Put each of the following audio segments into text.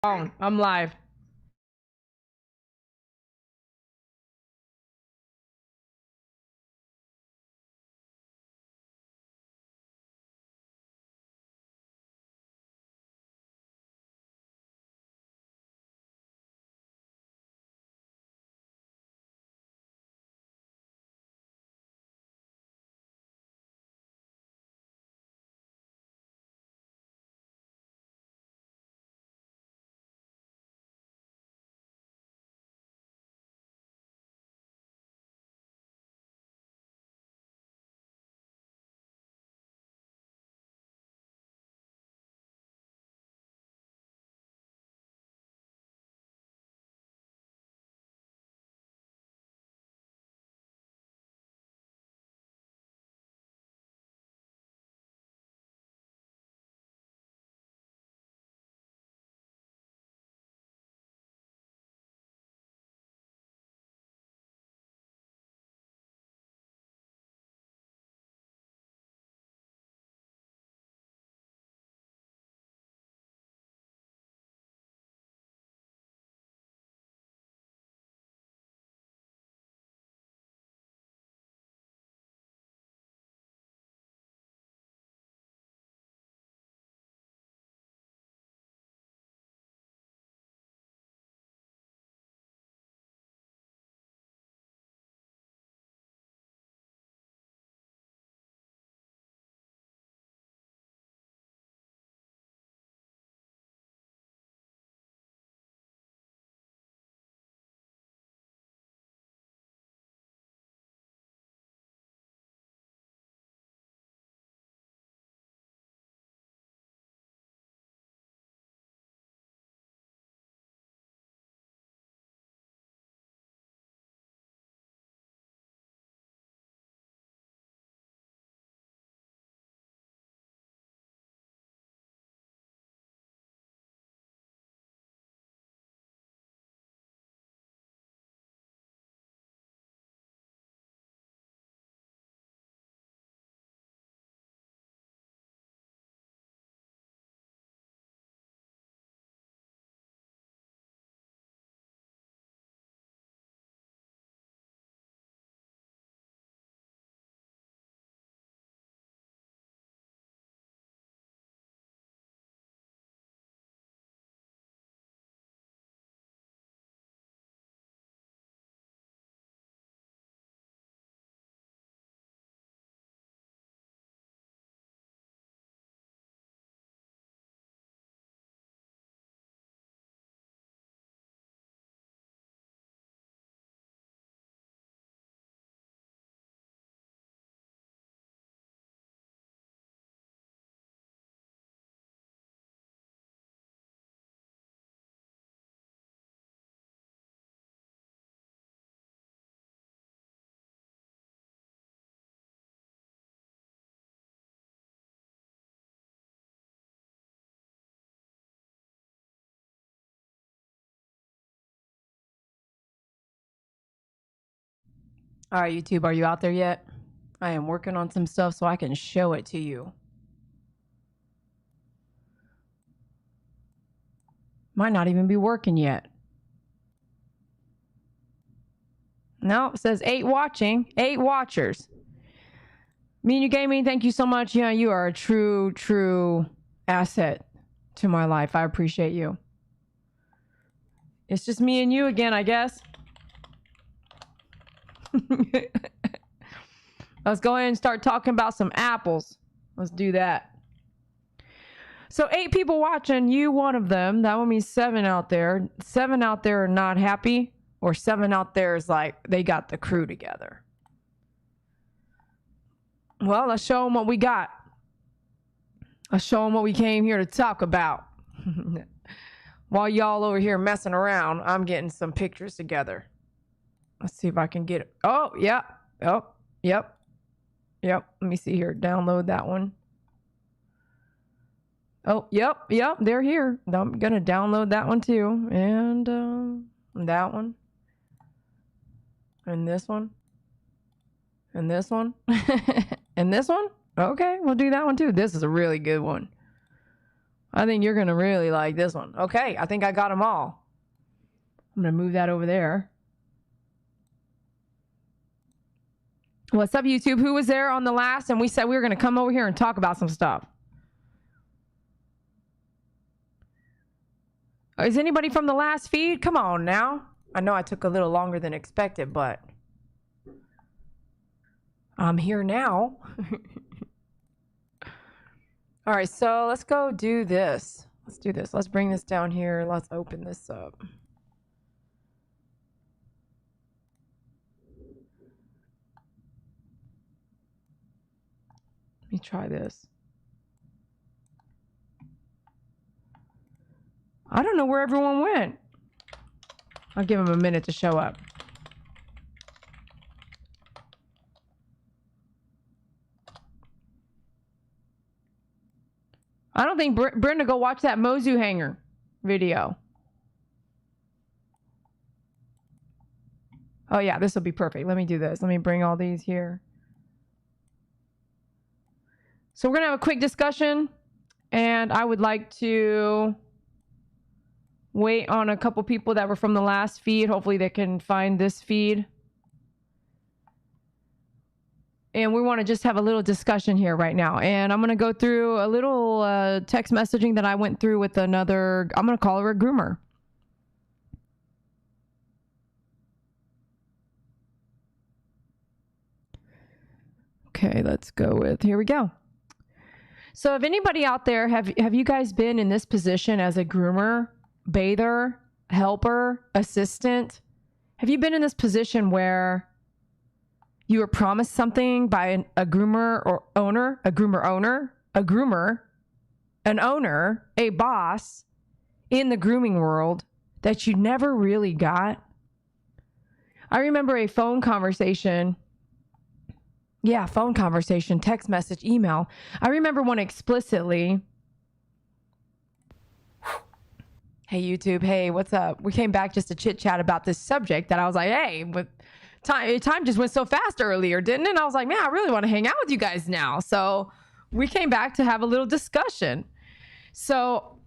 I'm live. All right, YouTube, are you out there yet? I am working on some stuff so I can show it to you. Might not even be working yet. No, it says 8 watching, 8 watchers. Me and you gaming, thank you so much. Yeah, you are a true asset to my life. I appreciate you. It's just me and you again, I guess. Let's go ahead and start talking about some apples. Let's do that. So 8 people watching, you one of them. That would mean 7 out there. 7 out there are not happy, or 7 out there is like they got the crew together. Well, let's show them what we got. Let's show them what we came here to talk about. While y'all over here messing around, I'm getting some pictures together. Let's see if I can get it. Oh, yeah. Oh, yep. Yep. Let me see here. Download that one. Oh, yep. They're here. I'm going to download that one too. And that one. And this one. And this one. And this one. Okay, we'll do that one too. This is a really good one. I think you're going to really like this one. Okay, I think I got them all. I'm going to move that over there. What's up, YouTube? Who was there on the last? And we said we were going to come over here and talk about some stuff. Is anybody from the last feed? Come on now. I know I took a little longer than expected, but I'm here now. All right, so let's go do this. Let's do this. Let's bring this down here. Let's open this up. Let me try this. I don't know where everyone went. I'll give them a minute to show up. I don't think Brenda, go watch that Mozu hanger video. Oh yeah, this will be perfect. Let me do this. Let me bring all these here. So we're gonna have a quick discussion, and I would like to wait on a couple people that were from the last feed. Hopefully they can find this feed. And we want to just have a little discussion here right now. And I'm going to go through a little text messaging that I went through with another, I'm going to call her a groomer. Okay, let's go with, here we go. So if anybody out there, have you guys been in this position as a groomer, bather, helper, assistant? Have you been in this position where you were promised something by a groomer or owner, an owner, a boss in the grooming world that you never really got? I remember a phone conversation. Yeah, phone conversation, text message, email. I remember one explicitly. Hey, YouTube. Hey, what's up? We came back just to chit chat about this subject that I was like, hey, with time just went so fast earlier, didn't it? And I was like, man, I really want to hang out with you guys now. So we came back to have a little discussion. So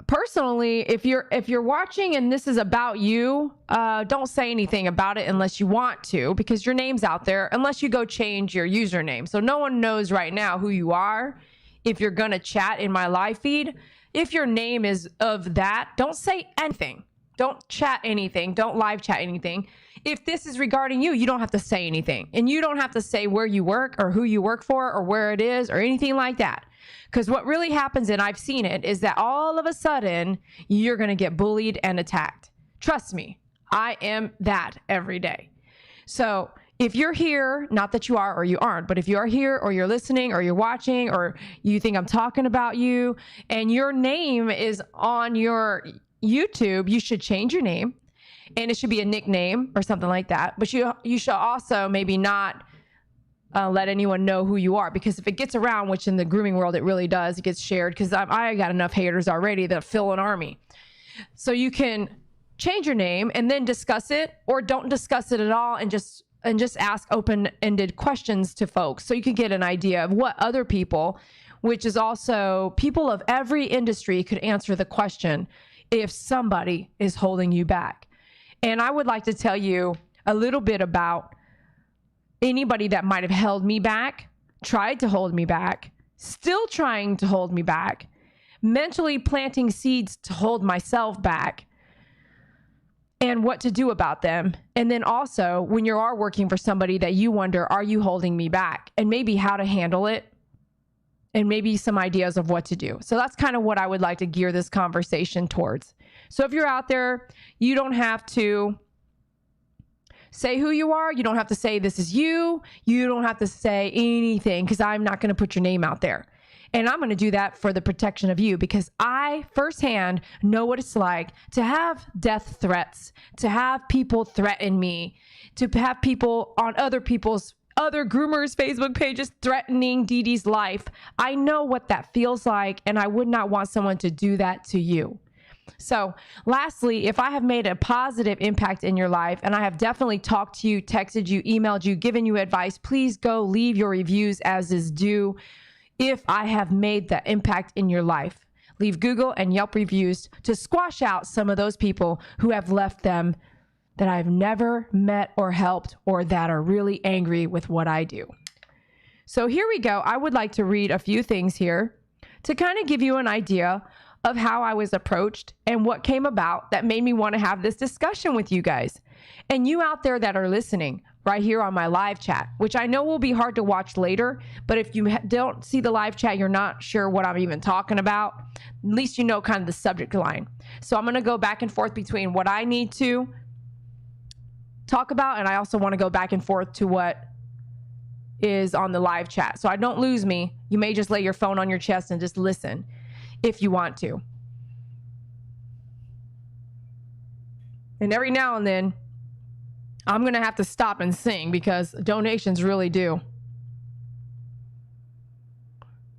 personally, if you're watching and this is about you, don't say anything about it unless you want to, because your name's out there, unless you go change your username. So no one knows right now who you are. If you're going to chat in my live feed, if your name is of that, don't say anything. Don't chat anything. Don't live chat anything. If this is regarding you, you don't have to say anything. And you don't have to say where you work or who you work for or where it is or anything like that. Because what really happens, and I've seen it, is that all of a sudden you're going to get bullied and attacked. Trust me, I am that every day. So if you're here, not that you are or you aren't, but if you are here or you're listening or you're watching or you think I'm talking about you and your name is on your YouTube, you should change your name. And it should be a nickname or something like that. But you should also maybe not let anyone know who you are, because if it gets around, which in the grooming world it really does, it gets shared, because I got enough haters already that fill an army. So you can change your name and then discuss it, or don't discuss it at all and just ask open-ended questions to folks so you can get an idea of what other people, which is also people of every industry, could answer the question if somebody is holding you back. And I would like to tell you a little bit about anybody that might have held me back, tried to hold me back, still trying to hold me back, mentally planting seeds to hold myself back, and what to do about them. And then also when you are working for somebody that you wonder, are you holding me back? And maybe how to handle it, and maybe some ideas of what to do. So that's kind of what I would like to gear this conversation towards. So if you're out there, you don't have to say who you are. You don't have to say this is you. You don't have to say anything, because I'm not going to put your name out there. And I'm going to do that for the protection of you, because I firsthand know what it's like to have death threats, to have people threaten me, to have people on other groomers' Facebook pages threatening Dee Dee's life. I know what that feels like, and I would not want someone to do that to you. So lastly, if I have made a positive impact in your life, and I have definitely talked to you, texted you, emailed you, given you advice, please go leave your reviews as is due. if I have made that impact in your life. Leave Google and Yelp reviews to squash out some of those people who have left them that I've never met or helped, or that are really angry with what I do. So here we go. I would like to read a few things here to kind of give you an idea of how I was approached and what came about that made me want to have this discussion with you guys. And you out there that are listening right here on my live chat, which I know will be hard to watch later, but if you don't see the live chat, you're not sure what I'm even talking about, at least you know kind of the subject line. So I'm going to go back and forth between what I need to talk about, and I also want to go back and forth to what is on the live chat. So I don't lose me. You may just lay your phone on your chest and just listen if you want to. And every now and then, I'm going to have to stop and sing because donations really do.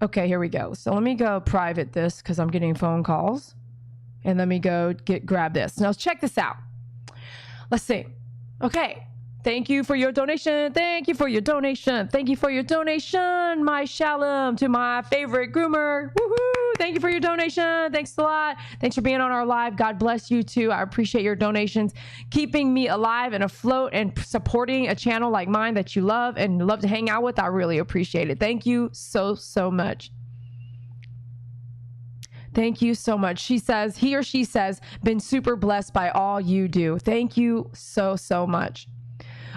Okay, here we go. So let me go private this because I'm getting phone calls. And let me go grab this. Now check this out. Let's see. Okay. Thank you for your donation. Thank you for your donation. Thank you for your donation. My shalom to my favorite groomer. Woohoo! Thank you for your donation. Thanks a lot. Thanks for being on our live. God bless you too. I appreciate your donations, keeping me alive and afloat and supporting a channel like mine that you love and love to hang out with. I really appreciate it. Thank you so, so much. Thank you so much. She says, he or she says, been super blessed by all you do. Thank you so, so much.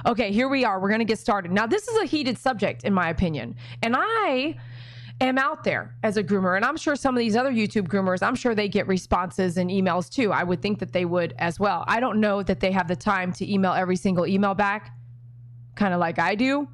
Okay, here we are. We're going to get started. Now, this is a heated subject, in my opinion. And I am out there as a groomer. And I'm sure some of these other YouTube groomers, I'm sure they get responses and emails too. I would think that they would as well. I don't know that they have the time to email every single email back, kind of like I do.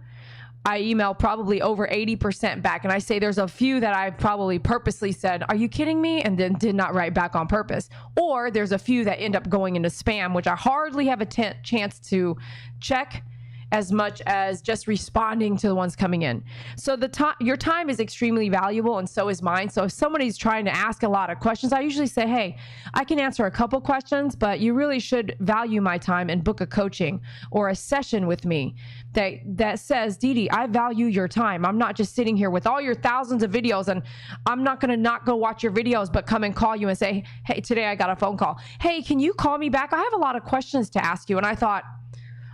I email probably over 80% back. And I say there's a few that I probably purposely said, are you kidding me? And then did not write back on purpose. Or there's a few that end up going into spam, which I hardly have a chance to check as much as just responding to the ones coming in. So your time is extremely valuable, and so is mine. So if somebody's trying to ask a lot of questions, I usually say, hey, I can answer a couple questions, but you really should value my time and book a coaching or a session with me that says, Dee Dee, I value your time. I'm not just sitting here with all your thousands of videos, and I'm not gonna not go watch your videos, but come and call you and say, hey, today I got a phone call. Hey, can you call me back? I have a lot of questions to ask you. And I thought,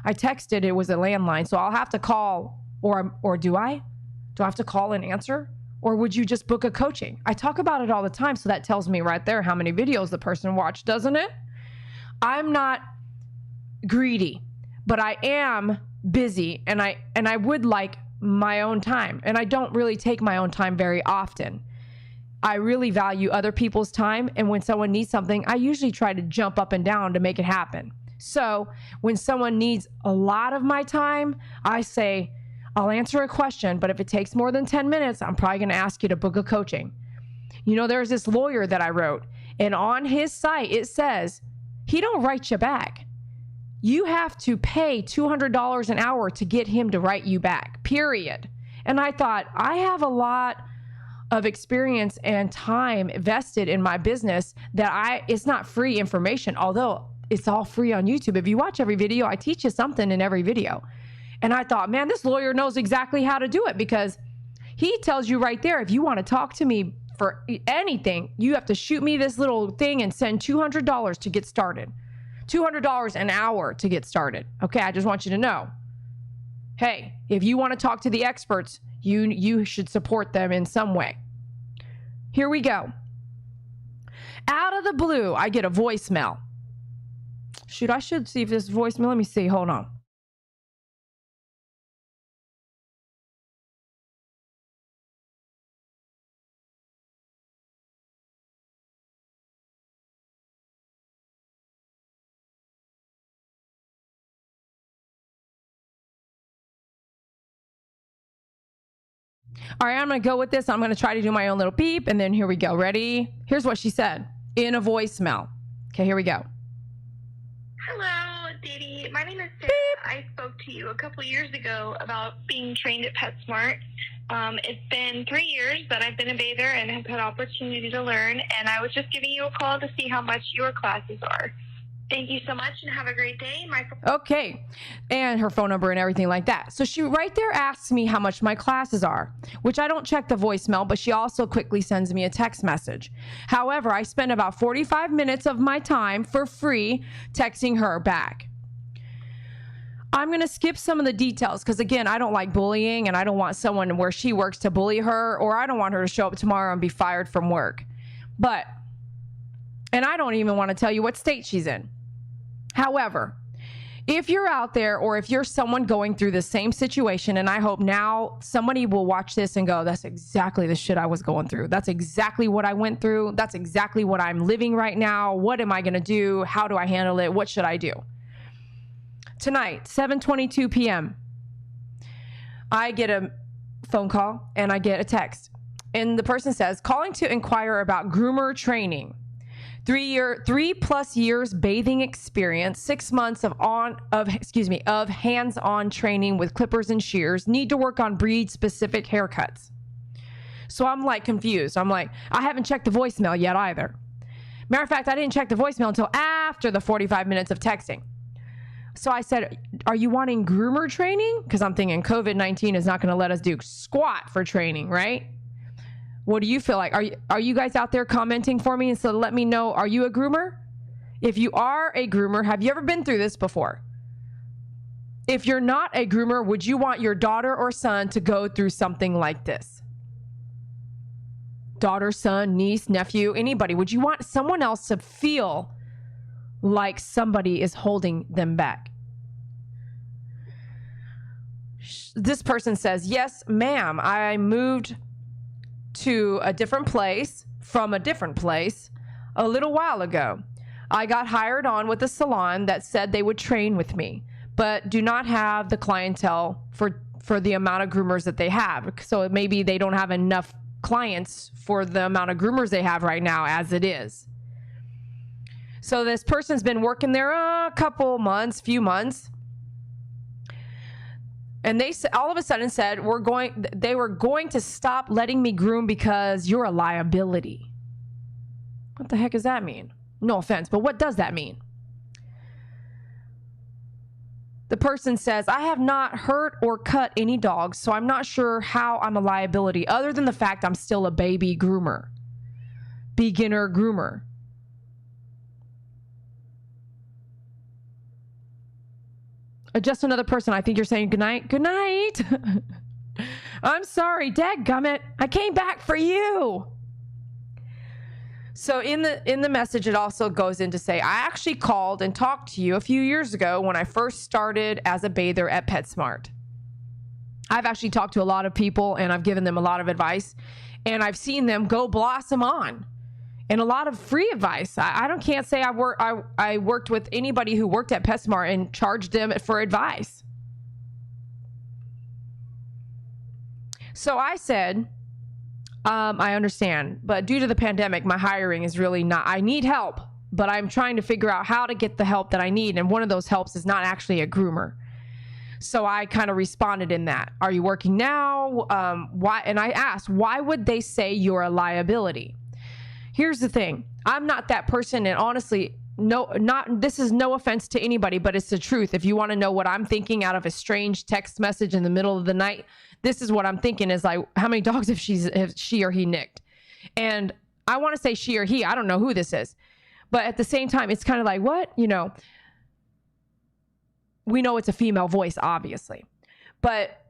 I texted, it was a landline, so I'll have to call, or do I? Do I have to call and answer? Or would you just book a coaching? I talk about it all the time, so that tells me right there how many videos the person watched, doesn't it? I'm not greedy, but I am busy, and I would like my own time, and I don't really take my own time very often. I really value other people's time, and when someone needs something, I usually try to jump up and down to make it happen. So when someone needs a lot of my time, I say, I'll answer a question, but if it takes more than 10 minutes, I'm probably going to ask you to book a coaching. You know, there's this lawyer that I wrote, and on his site, it says, he don't write you back. You have to pay $200 an hour to get him to write you back, period. And I thought, I have a lot of experience and time vested in my business that it's not free information, although it's all free on YouTube. If you watch every video, I teach you something in every video. And I thought, man, this lawyer knows exactly how to do it, because he tells you right there, if you want to talk to me for anything, you have to shoot me this little thing and send $200 to get started. $200 an hour to get started. Okay, I just want you to know. Hey, if you want to talk to the experts, you should support them in some way. Here we go. Out of the blue, I get a voicemail. Shoot, I should see if this voicemail, let me see, hold on. All right, I'm going to go with this. I'm going to try to do my own little beep, and then here we go. Ready? Here's what she said in a voicemail. Okay, here we go. Hello, Dee Dee. My name is Sarah. I spoke to you a couple years ago about being trained at PetSmart. It's been 3 years that I've been a bather and have had opportunity to learn, and I was just giving you a call to see how much your classes are. Thank you so much and have a great day. Okay. And her phone number and everything like that. So she right there asks me how much my classes are, which I don't check the voicemail, but she also quickly sends me a text message. However, I spend about 45 minutes of my time for free texting her back. I'm going to skip some of the details because, again, I don't like bullying and I don't want someone where she works to bully her, or I don't want her to show up tomorrow and be fired from work. And I don't even want to tell you what state she's in. However, if you're out there or if you're someone going through the same situation, and I hope now somebody will watch this and go, that's exactly the shit I was going through. That's exactly what I went through. That's exactly what I'm living right now. What am I going to do? How do I handle it? What should I do? Tonight, 7:22 p.m., I get a phone call and I get a text. And the person says, calling to inquire about groomer training. 3+ years bathing experience, 6 months of hands-on training with clippers and shears, need to work on breed-specific haircuts. So I'm like confused. I'm like, I haven't checked the voicemail yet either. Matter of fact, I didn't check the voicemail until after the 45 minutes of texting. So I said, are you wanting groomer training? Because I'm thinking COVID-19 is not going to let us do squat for training, right? What do you feel like? Are you guys out there commenting for me? And so let me know, are you a groomer? If you are a groomer, have you ever been through this before? If you're not a groomer, would you want your daughter or son to go through something like this? Daughter, son, niece, nephew, anybody. Would you want someone else to feel like somebody is holding them back? This person says, yes, ma'am, I moved to a different place from a different place a little while ago. I got hired on with a salon that said they would train with me, but do not have the clientele for the amount of groomers that they have. So maybe they don't have enough clients for the amount of groomers they have right now as it is. So this person's been working there a few months. And they all of a sudden said, they were going to stop letting me groom because you're a liability. What the heck does that mean? No offense, but what does that mean? The person says, I have not hurt or cut any dogs, so I'm not sure how I'm a liability other than the fact I'm still a baby groomer, beginner groomer. Just another person. I think you're saying good night. Good night. I'm sorry. Dadgummit. I came back for you. So in the message, it also goes in to say, I actually called and talked to you a few years ago when I first started as a bather at PetSmart. I've actually talked to a lot of people and I've given them a lot of advice and I've seen them go blossom on. And a lot of free advice. Can't say I worked with anybody who worked at PetSmart and charged them for advice. So I said, I understand, but due to the pandemic, my hiring is really not, I need help, but I'm trying to figure out how to get the help that I need. And one of those helps is not actually a groomer. So I kind of responded in that. Are you working now? Why? And I asked, why would they say you're a liability? Here's the thing. I'm not that person. And honestly, this is no offense to anybody, but it's the truth. If you want to know what I'm thinking out of a strange text message in the middle of the night, this is what I'm thinking is like, how many dogs have she or he nicked? And I want to say she or he, I don't know who this is, but at the same time, it's kind of like, what? We know it's a female voice, obviously, but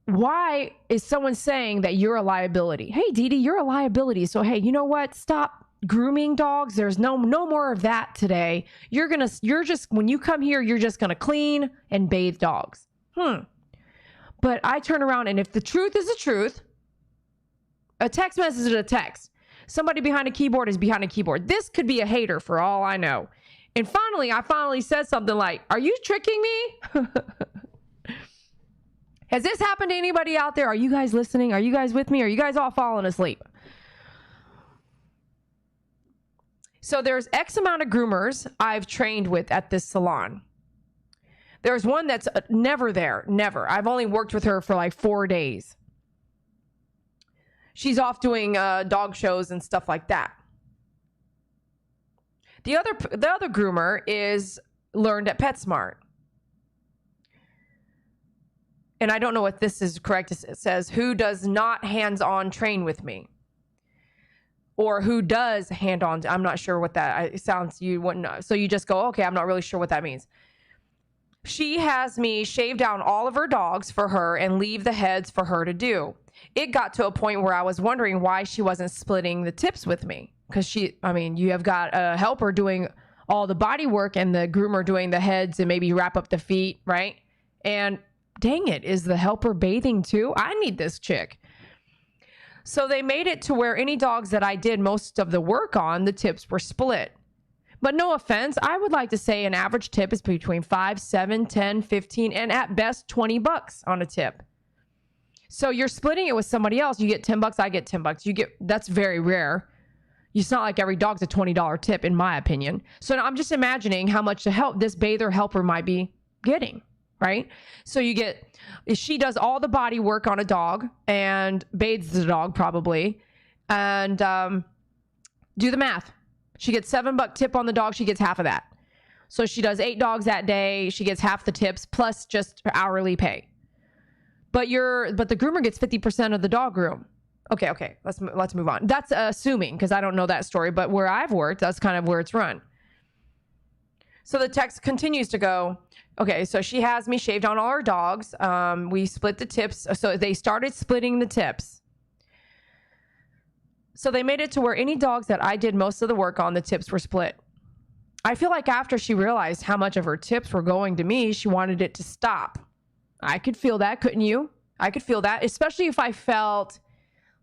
why is someone saying that you're a liability? Hey, Dee Dee, you're a liability. So, hey, you know what? Stop grooming dogs. There's no more of that today. When you come here, you're just going to clean and bathe dogs. But I turn around and if the truth is the truth, a text message is a text. Somebody behind a keyboard is behind a keyboard. This could be a hater for all I know. And finally, I said something like, are you tricking me? Has this happened to anybody out there? Are you guys listening? Are you guys with me? Are you guys all falling asleep? So there's X amount of groomers I've trained with at this salon. There's one that's never there. Never. I've only worked with her for like 4 days. She's off doing dog shows and stuff like that. The other groomer is learned at PetSmart. And I don't know if this is correct. It says, who does not hands-on train with me? Or who does hand-on? I'm not sure what that sounds. You wouldn't know. So you just go, okay, I'm not really sure what that means. She has me shave down all of her dogs for her and leave the heads for her to do. It got to a point where I was wondering why she wasn't splitting the tips with me. Because you have got a helper doing all the body work and the groomer doing the heads and maybe wrap up the feet, right? And dang it, is the helper bathing too? I need this chick. So they made it to where any dogs that I did most of the work on, the tips were split. But no offense, I would like to say an average tip is between 5, 7, 10, 15, and at best $20 on a tip. So you're splitting it with somebody else. You get $10, I get $10. That's very rare. It's not like every dog's a $20 tip, in my opinion. So I'm just imagining how much this bather helper might be getting, right? So she does all the body work on a dog and bathes the dog probably, and do the math. She gets $7 tip on the dog. She gets half of that. So she does 8 dogs that day. She gets half the tips plus just her hourly pay. But the groomer gets 50% of the dog groom. Okay. Let's move on. That's assuming, because I don't know that story, but where I've worked, that's kind of where it's run. So the text continues to go, okay, so she has me shaved on all her dogs. We split the tips. So they started splitting the tips. So they made it to where any dogs that I did most of the work on, the tips were split. I feel like after she realized how much of her tips were going to me, she wanted it to stop. I could feel that, couldn't you? I could feel that, especially if I felt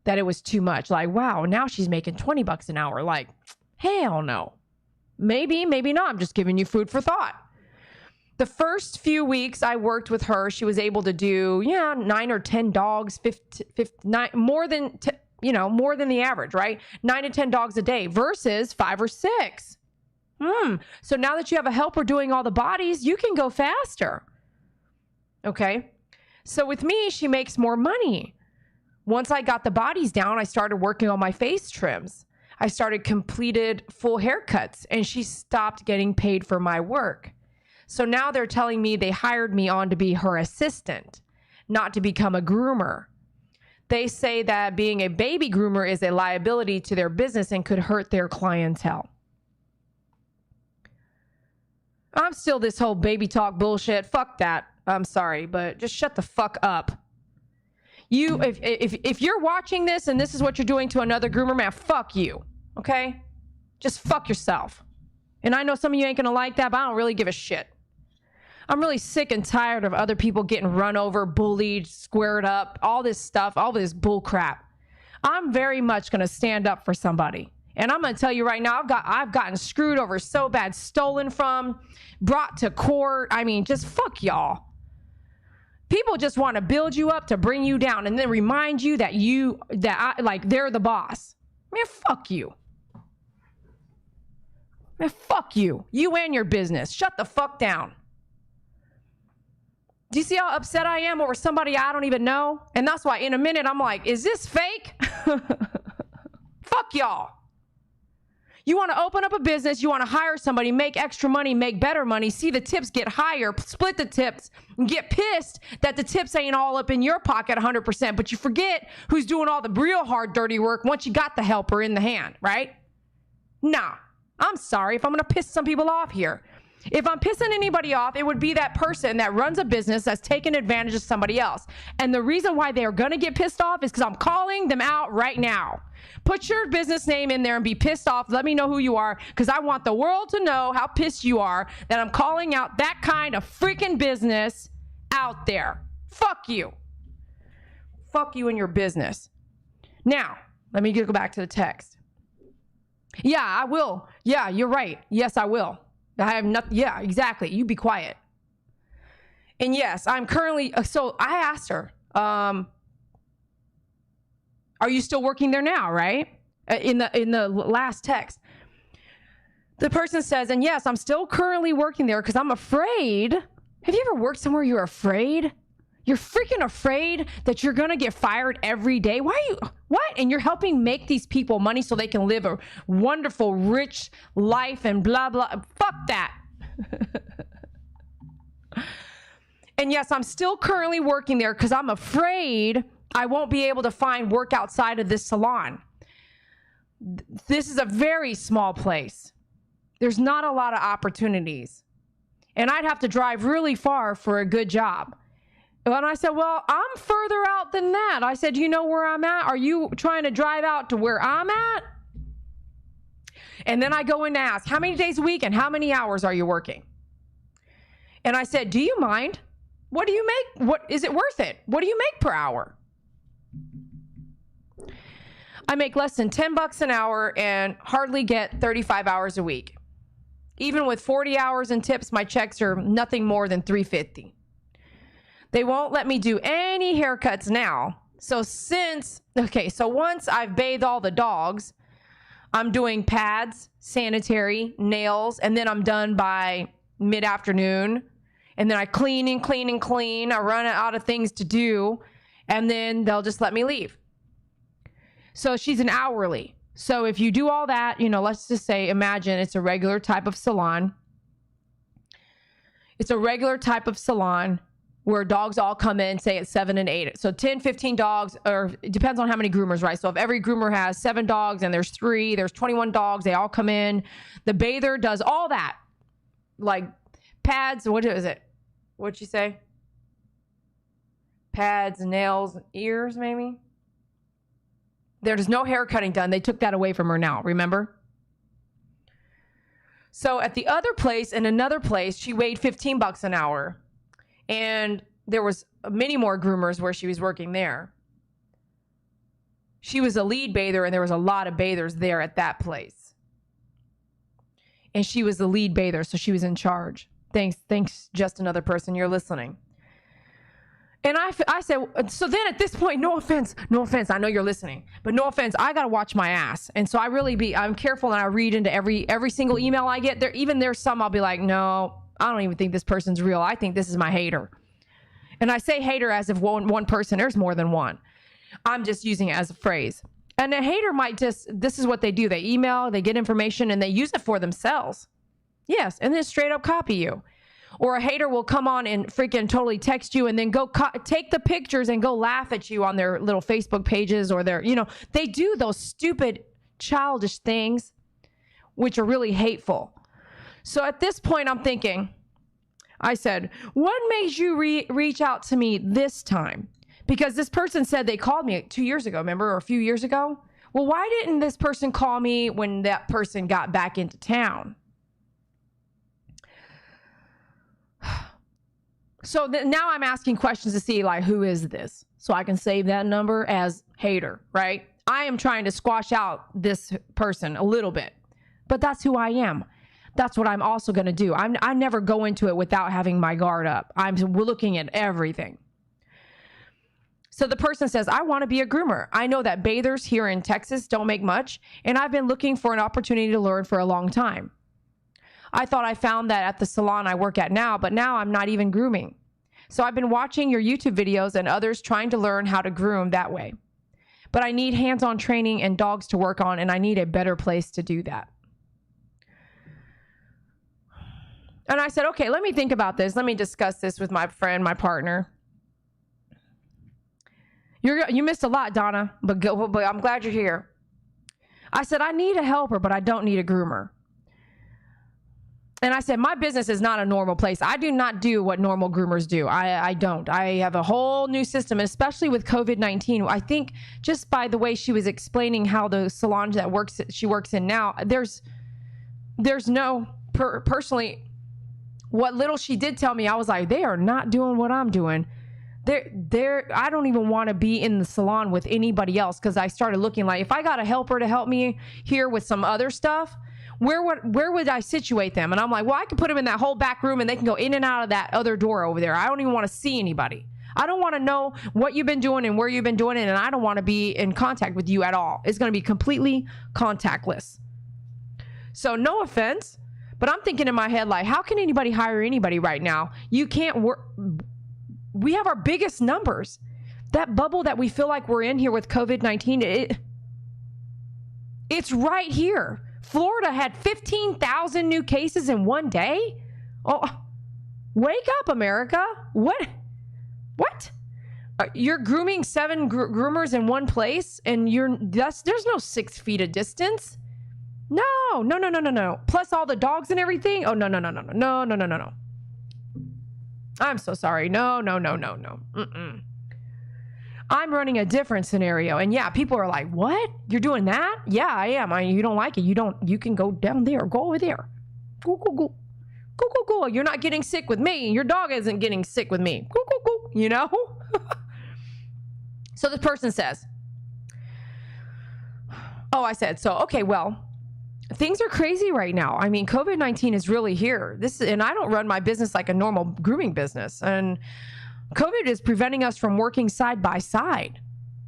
that it was too much. Like, wow, now she's making $20 an hour. Like, hell no. Maybe not. I'm just giving you food for thought. The first few weeks I worked with her, she was able to do, 9 or 10 dogs, 9, more than the average, right? 9 to 10 dogs a day versus 5 or 6. So now that you have a helper doing all the bodies, you can go faster. Okay. So with me, she makes more money. Once I got the bodies down, I started working on my face trims. I started completed full haircuts, and she stopped getting paid for my work. So now they're telling me they hired me on to be her assistant, not to become a groomer. They say that being a baby groomer is a liability to their business and could hurt their clientele. I'm still this whole baby talk bullshit. Fuck that. I'm sorry, but just shut the fuck up. If you're watching this and this is what you're doing to another groomer, man, fuck you. Okay? Just fuck yourself. And I know some of you ain't gonna like that, but I don't really give a shit. I'm really sick and tired of other people getting run over, bullied, squared up, all this stuff, all this bull crap. I'm very much gonna stand up for somebody. And I'm gonna tell you right now, I've gotten screwed over so bad, stolen from, brought to court. I mean, just fuck y'all. People just want to build you up to bring you down and then remind you that they're the boss. Man, fuck you. Man, fuck you. You and your business. Shut the fuck down. Do you see how upset I am over somebody I don't even know? And that's why in a minute I'm like, is this fake? Fuck y'all. You want to open up a business, you want to hire somebody, make extra money, make better money, see the tips get higher, split the tips, and get pissed that the tips ain't all up in your pocket 100%, but you forget who's doing all the real hard, dirty work once you got the helper in the hand, right? Nah, I'm sorry if I'm going to piss some people off here. If I'm pissing anybody off, it would be that person that runs a business that's taking advantage of somebody else. And the reason why they're going to get pissed off is because I'm calling them out right now. Put your business name in there and be pissed off. Let me know who you are, because I want the world to know how pissed you are that I'm calling out that kind of freaking business out there. Fuck you. Fuck you and your business. Now, let me go back to the text. Yeah, I will. Yeah, you're right. Yes, I will. I have nothing. Yeah, exactly. You be quiet. And yes, I'm currently, so I asked her, are you still working there now, right? In the last text. The person says, and yes, I'm still currently working there because I'm afraid. Have you ever worked somewhere you're afraid? You're freaking afraid that you're going to get fired every day. Why are you, what? And you're helping make these people money so they can live a wonderful, rich life and blah, blah. Fuck that. And yes, I'm still currently working there because I'm afraid I won't be able to find work outside of this salon. This is a very small place. There's not a lot of opportunities. And I'd have to drive really far for a good job. And I said, well, I'm further out than that. I said, you know where I'm at? Are you trying to drive out to where I'm at? And then I go in to ask, how many days a week and how many hours are you working? And I said, do you mind? What do you make? What is it worth it? What do you make per hour? I make less than $10 an hour and hardly get 35 hours a week. Even with 40 hours and tips, my checks are nothing more than $350. They won't let me do any haircuts now. So once I've bathed all the dogs, I'm doing pads, sanitary, nails, and then I'm done by mid-afternoon. And then I clean and clean and clean. I run out of things to do, and then they'll just let me leave. So she's an hourly. So if you do all that, let's just say, imagine it's a regular type of salon. It's a regular type of salon where dogs all come in, say at 7 and 8. So 10, 15 dogs, or it depends on how many groomers, right? So if every groomer has 7 dogs and there's 21 dogs, they all come in. The bather does all that. Like pads, what is it? What'd she say? Pads, nails, ears, maybe? There's no hair cutting done. They took that away from her now, remember? So at the other place, in another place, she weighed $15 an hour. And there was many more groomers where she was working there. She was a lead bather, and there was a lot of bathers there at that place. And she was the lead bather, so she was in charge. Thanks, just another person, you're listening. And I said, so then at this point, no offense, I know you're listening, but no offense, I got to watch my ass. And so I'm careful, and I read into every single email I get. There's some I'll be like, no, I don't even think this person's real. I think this is my hater. And I say hater as if one person, there's more than one. I'm just using it as a phrase. And a hater might this is what they do. They email, they get information, and they use it for themselves. Yes, and then straight up copy you. Or a hater will come on and freaking totally text you and then go take the pictures and go laugh at you on their little Facebook pages or their, they do those stupid, childish things, which are really hateful. So at this point, I'm thinking, I said, what made you reach out to me this time? Because this person said they called me 2 years ago, remember, or a few years ago? Well, why didn't this person call me when that person got back into town? So now I'm asking questions to see, like, who is this? So I can save that number as hater, right? I am trying to squash out this person a little bit, but that's who I am. That's what I'm also going to do. I never go into it without having my guard up. I'm looking at everything. So the person says, I want to be a groomer. I know that bathers here in Texas don't make much, and I've been looking for an opportunity to learn for a long time. I thought I found that at the salon I work at now, but now I'm not even grooming. So I've been watching your YouTube videos and others trying to learn how to groom that way. But I need hands-on training and dogs to work on, and I need a better place to do that. And I said, okay, let me think about this. Let me discuss this with my friend, my partner. You missed a lot, Donna, but I'm glad you're here. I said, I need a helper, but I don't need a groomer. And I said, my business is not a normal place. I do not do what normal groomers do. I don't. I have a whole new system, especially with COVID-19. I think just by the way she was explaining how the salon that she works in now, there's no, personally, what little she did tell me, I was like, they are not doing what I'm doing. I don't even want to be in the salon with anybody else, because I started looking like, if I got a helper to help me here with some other stuff, where would I situate them? And I'm like, well, I could put them in that whole back room and they can go in and out of that other door over there. I don't even want to see anybody. I don't want to know what you've been doing and where you've been doing it, and I don't want to be in contact with you at all. It's going to be completely contactless. So no offense, but I'm thinking in my head, like, how can anybody hire anybody right now? You can't work. we have our biggest numbers. That bubble that we feel like we're in here with COVID-19, it's right here. Florida had 15,000 new cases in one day. Oh, wake up, America. What? You're grooming 7 groomers in one place, and there's no 6 feet of distance. No. Plus all the dogs and everything. Oh, no. I'm so sorry. No. Mm-mm. I'm running a different scenario. And yeah, people are like, what? You're doing that? Yeah, I am. You don't like it. You can go down there. Go over there. Go. You're not getting sick with me. Your dog isn't getting sick with me. Go. You know? So this person says, oh, I said, so, okay, well, things are crazy right now. I mean, COVID-19 is really here. And I don't run my business like a normal grooming business. And COVID is preventing us from working side by side,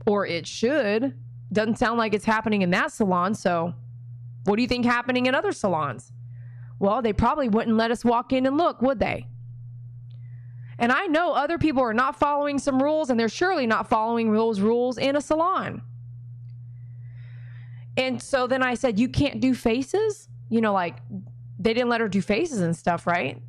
or it should. Doesn't sound like it's happening in that salon. So what do you think happening in other salons? Well, they probably wouldn't let us walk in and look, would they? And I know other people are not following some rules, and they're surely not following those rules in a salon. And so then I said, you can't do faces? You know, like they didn't let her do faces and stuff, right?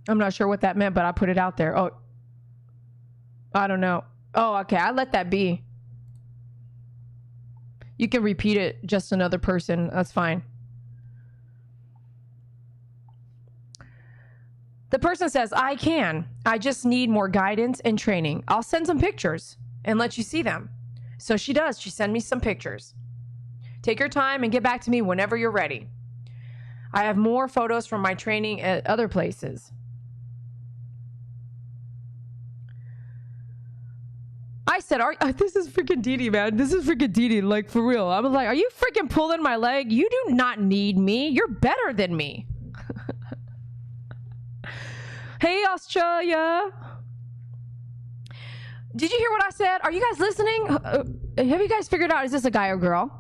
I'm not sure what that meant, but I put it out there. Oh, I don't know. Oh, okay. I let that be. You can repeat it, just another person. That's fine. The person says, I can. I just need more guidance and training. I'll send some pictures and let you see them. So she does. She sent me some pictures. Take your time and get back to me whenever you're ready. I have more photos from my training at other places. I said, this is freaking Dee, man. This is freaking Dee, like, for real. I was like, are you freaking pulling my leg? You do not need me. You're better than me. Hey, Australia. Did you hear what I said? Are you guys listening? Have you guys figured out, is this a guy or girl?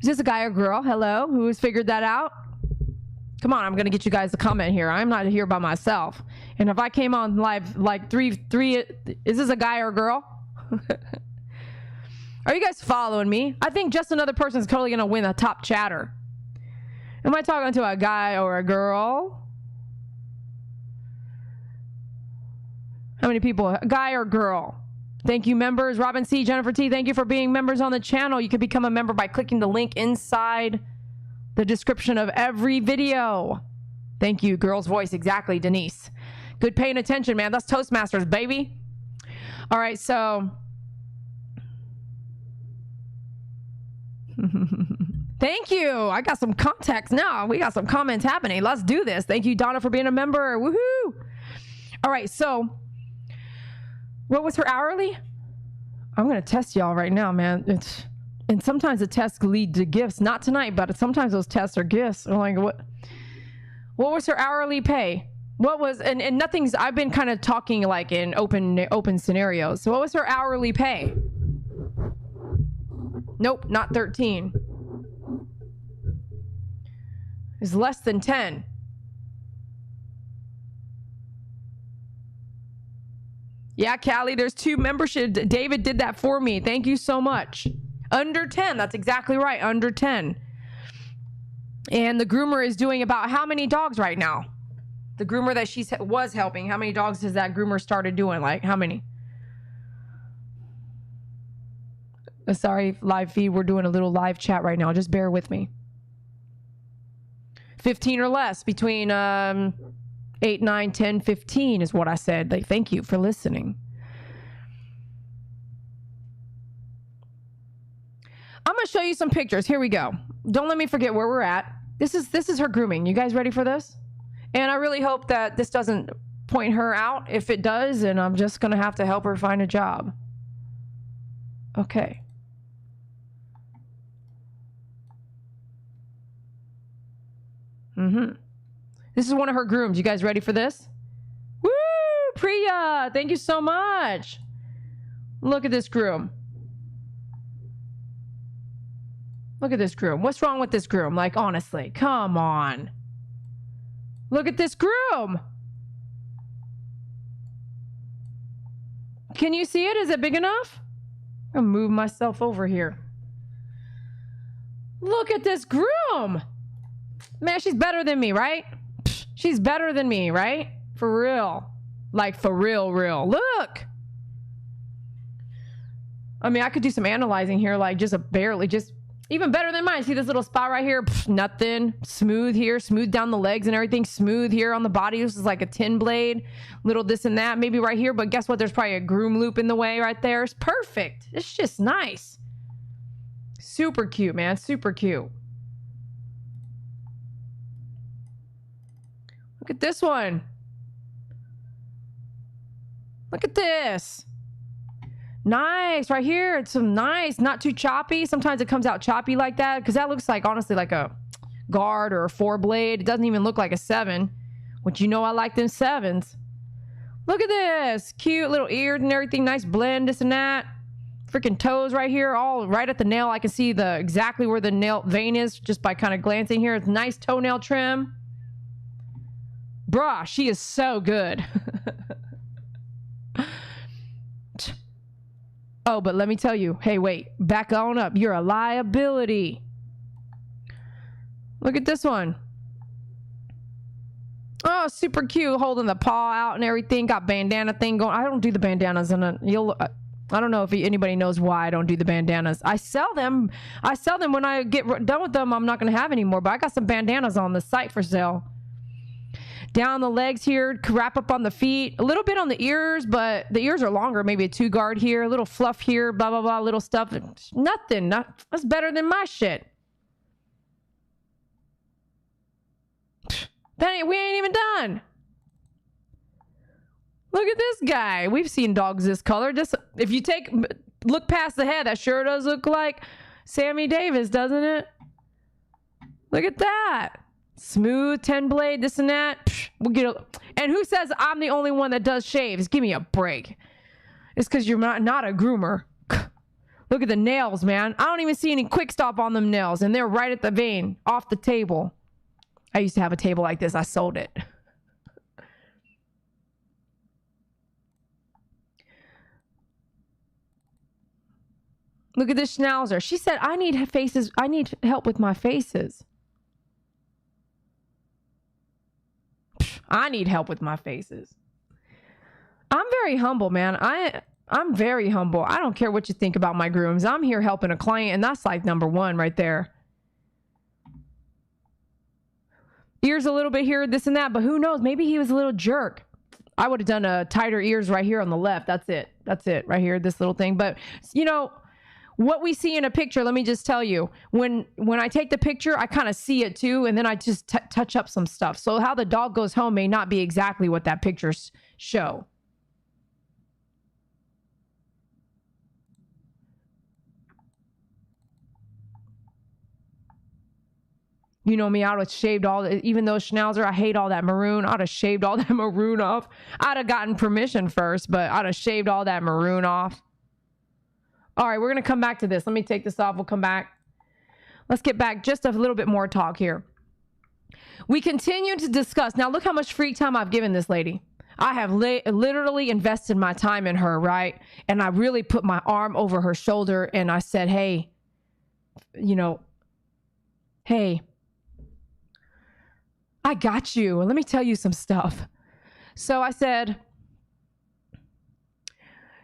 Is this a guy or girl? Hello? Who has figured that out? Come on, I'm going to get you guys to comment here. I'm not here by myself. And if I came on live like three, is this a guy or girl? Are you guys following me? I think just another person is totally going to win a top chatter. Am I talking to a guy or a girl? How many people? A guy or girl? Thank you, members. Robin C, Jennifer T, thank you for being members on the channel. You can become a member by clicking the link inside the description of every video. Thank you. Girl's voice. Exactly, Denise. Good paying attention, man. That's Toastmasters, baby. All right, so thank you. I got some contacts now. We got some comments happening. Let's do this. Thank you, Donna, for being a member. Woohoo. All right, so what was her hourly? I'm going to test y'all right now, man. And sometimes the tests lead to gifts. Not tonight, but sometimes those tests are gifts. I'm like, what was her hourly pay? What was, and nothing's, I've been kind of talking like in open scenarios. So what was her hourly pay? Nope, not 13. It's less than 10. Yeah, Callie, there's 2 memberships. David did that for me. Thank you so much. Under 10. That's exactly right. Under 10. And the groomer is doing about how many dogs right now? The groomer that she was helping, how many dogs has that groomer started doing? Like, how many? Sorry, live feed. We're doing a little live chat right now. Just bear with me. 15 or less. Between 8, 9, 10, 15 is what I said. Like, thank you for listening. I'm going to show you some pictures. Here we go. Don't let me forget where we're at. This is her grooming. You guys ready for this? And I really hope that this doesn't point her out. If it does, then I'm just going to have to help her find a job. Okay. This is one of her grooms. You guys ready for this? Woo! Priya, thank you so much. Look at this groom. Look at this groom. What's wrong with this groom? Like, honestly, come on. Look at this groom. Can you see it? Is it big enough? I'll move myself over here. Look at this groom. Man, she's better than me, right? She's better than me, right? For real. Like, for real, real. Look. I mean, I could do some analyzing here, like just barely, just even better than mine. See this little spot right here? Nothing. Smooth here, smooth down the legs and everything. Smooth here on the body. This is like a 10 blade. Little this and that, maybe right here. But guess what? There's probably a groom loop in the way right there. It's perfect. It's just nice. Super cute, man. Super cute. Look at this one. Look at this. Nice right here. It's some nice, not too choppy. Sometimes it comes out choppy like that because that looks like, honestly, like a guard or a 4 blade. It doesn't even look like a 7, which you know I like them 7s. Look at this. Cute little ears and everything. Nice blend, this and that. Freaking toes right here, all right at the nail. I can see the exactly where the nail vein is just by kind of glancing here. It's nice toenail trim. Bruh, she is so good. Oh, but let me tell you. Hey, wait. Back on up. You're a liability. Look at this one. Oh, super cute. Holding the paw out and everything. Got bandana thing going. I don't do the bandanas. And I don't know if anybody knows why I don't do the bandanas. I sell them. When I get done with them, I'm not going to have any more. But I got some bandanas on the site for sale. Down the legs here, wrap up on the feet, a little bit on the ears, but the ears are longer, maybe a 2 guard here, a little fluff here, blah, blah, blah, little stuff. Nothing. That's better than my shit. We ain't even done. Look at this guy. We've seen dogs this color. Just if you look past the head, that sure does look like Sammy Davis, doesn't it? Look at that. Smooth 10 blade, this and that. We'll get and who says I'm the only one that does shaves? Give me a break. It's because you're not a groomer. Look at the nails, man. I don't even see any quick stop on them nails, and they're right at the vein, off the table. I used to have a table like this. I sold it. Look at this schnauzer. She said, I need help with my faces. I need help with my faces. I'm very humble, man. I'm very humble. I don't care what you think about my grooms. I'm here helping a client, and that's like number 1 right there. Ears a little bit here, this and that, but who knows? Maybe he was a little jerk. I would have done a tighter ears right here on the left. That's it. That's it right here, this little thing. But, you know, what we see in a picture, let me just tell you, when I take the picture, I kind of see it too, and then I just touch up some stuff. So how the dog goes home may not be exactly what that pictures show. You know me, I would have shaved even though Schnauzer, I hate all that maroon. I'd have shaved all that maroon off. I'd have gotten permission first, but I'd have shaved all that maroon off. All right, we're going to come back to this. Let me take this off. We'll come back. Let's get back just a little bit more talk here. We continue to discuss. Now, look how much free time I've given this lady. I have literally invested my time in her, right? And I really put my arm over her shoulder and I said, hey, you know, hey, I got you. Let me tell you some stuff. So I said,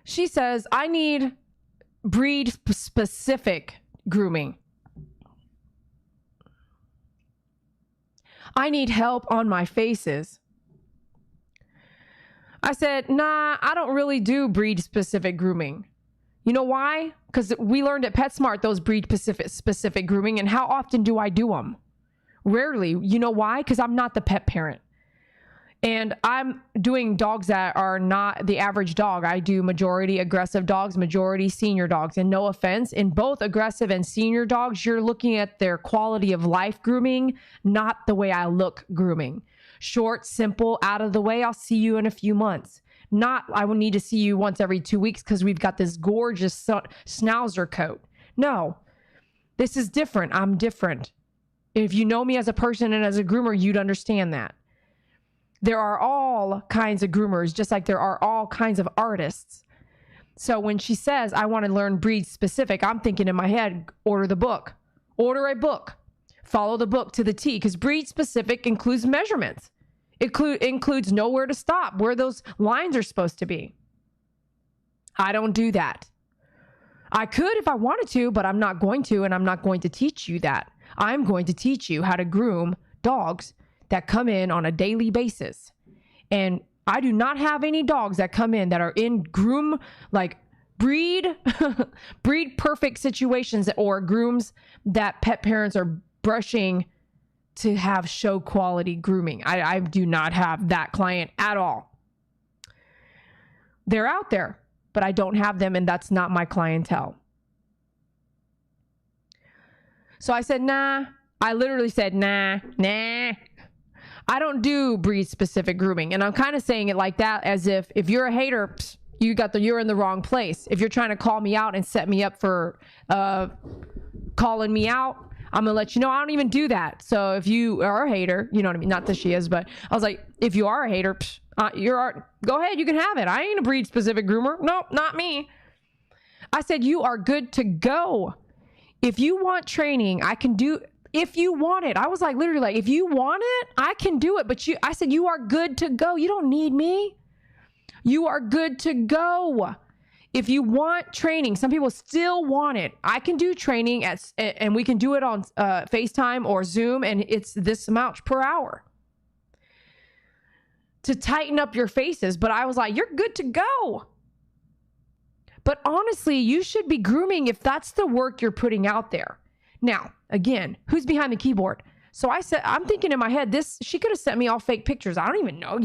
she says, I need breed specific grooming. I need help on my faces. I said, nah, I don't really do breed specific grooming. You know why? Because we learned at PetSmart those breed specific grooming, and how often do I do them? Rarely. You know why? Because I'm not the pet parent. And I'm doing dogs that are not the average dog. I do majority aggressive dogs, majority senior dogs. And no offense, in both aggressive and senior dogs, you're looking at their quality of life grooming, not the way I look grooming. Short, simple, out of the way. I'll see you in a few months. Not, I will need to see you once every 2 weeks because we've got this gorgeous schnauzer coat. No. This is different. I'm different. If you know me as a person and as a groomer, you'd understand that. There are all kinds of groomers, just like there are all kinds of artists. So when she says, I want to learn breed specific, I'm thinking in my head, order the book. Order a book. Follow the book to the T, because breed specific includes measurements. It includes know where to stop, where those lines are supposed to be. I don't do that. I could if I wanted to, but I'm not going to, and I'm not going to teach you that. I'm going to teach you how to groom dogs that come in on a daily basis. And I do not have any dogs that come in that are in groom, like breed perfect situations, or grooms that pet parents are brushing to have show quality grooming. I do not have that client at all. They're out there, but I don't have them, and that's not my clientele. So I said, nah. I literally said, nah. I don't do breed specific grooming. And I'm kind of saying it like that, as if you're a hater, you're in the wrong place. If you're trying to call me out and set me up for calling me out, I'm gonna let you know I don't even do that. So if you are a hater, you know what I mean? Not that she is, but I was like, if you are a hater, go ahead, you can have it. I ain't a breed specific groomer. Nope, not me. I said, you are good to go. If you want training, I can do. If you want it, I was like, literally like, if you want it, I can do it. But I said, you are good to go. You don't need me. You are good to go. If you want training, some people still want it. I can do training and we can do it on FaceTime or Zoom, and it's this amount per hour to tighten up your faces. But I was like, you're good to go. But honestly, you should be grooming if that's the work you're putting out there. Now, again, who's behind the keyboard? So I said, I'm thinking in my head, she could have sent me all fake pictures. I don't even know.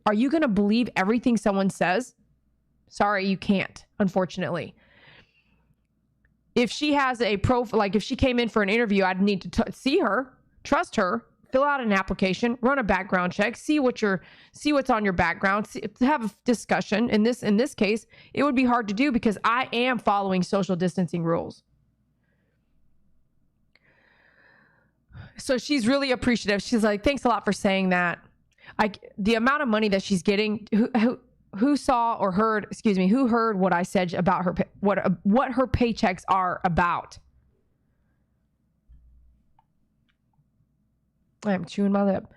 Are you gonna believe everything someone says? Sorry, you can't, unfortunately. If she has a profile, like if she came in for an interview, I'd need to see her, trust her, fill out an application, run a background check, see what's on your background, have a discussion. In this case, it would be hard to do because I am following social distancing rules. So she's really appreciative. She's like, thanks a lot for saying that. The amount of money that she's getting, who saw or heard, who heard what I said about her, what her paychecks are about. I'm chewing my lip.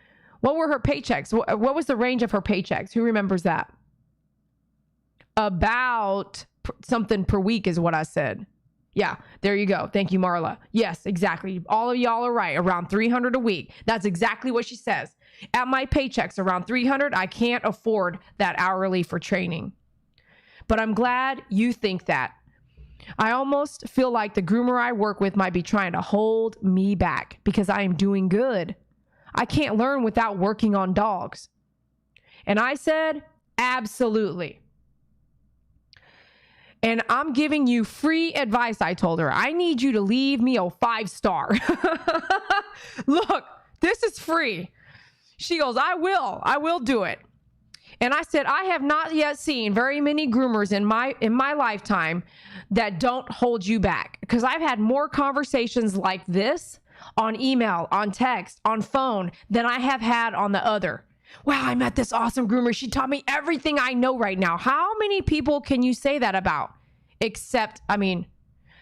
What were her paychecks? What was the range of her paychecks? Who remembers that? About something per week is what I said. Yeah, there you go. Thank you, Marla. Yes, exactly. All of y'all are right. Around $300 a week. That's exactly what she says. At my paychecks, around $300, I can't afford that hourly for training. But I'm glad you think that. I almost feel like the groomer I work with might be trying to hold me back because I am doing good. I can't learn without working on dogs. And I said, absolutely. And I'm giving you free advice, I told her. I need you to leave me a 5-star. Look, this is free. She goes, I will do it. And I said, I have not yet seen very many groomers in my lifetime that don't hold you back. Because I've had more conversations like this on email, on text, on phone than I have had on the other. Wow, I met this awesome groomer. She taught me everything I know right now. How many people can you say that about? Except,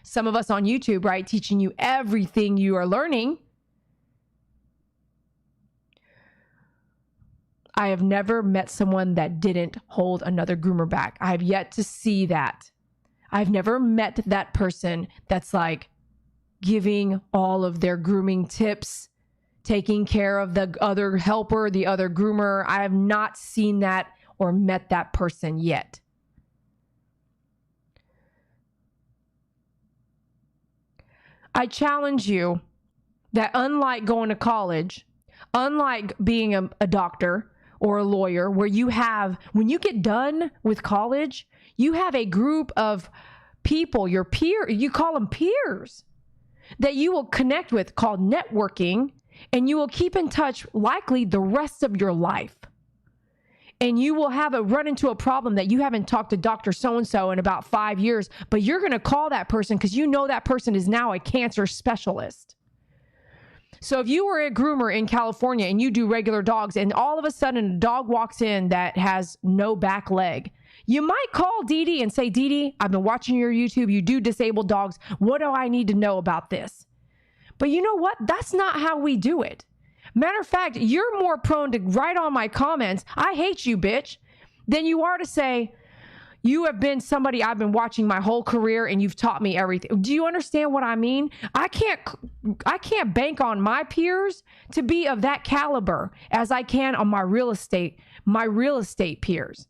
some of us on YouTube, right? Teaching you everything you are learning. I have never met someone that didn't hold another groomer back. I have yet to see that. I've never met that person that's like giving all of their grooming tips, taking care of the other helper, the other groomer. I have not seen that or met that person yet. I challenge you that unlike going to college, unlike being a doctor or a lawyer, where when you get done with college, you have a group of people, your peer, you call them peers, that you will connect with, called networking, and you will keep in touch likely the rest of your life. And you will have run into a problem that you haven't talked to Dr. So-and-so in about 5 years, but you're going to call that person because you know that person is now a cancer specialist. So if you were a groomer in California and you do regular dogs and all of a sudden a dog walks in that has no back leg, you might call Dee Dee and say, Dee Dee, I've been watching your YouTube. You do disabled dogs. What do I need to know about this? But you know what? That's not how we do it. Matter of fact, you're more prone to write on my comments, I hate you, bitch, than you are to say, you have been somebody I've been watching my whole career and you've taught me everything. Do you understand what I mean? I can't bank on my peers to be of that caliber as I can on my real estate peers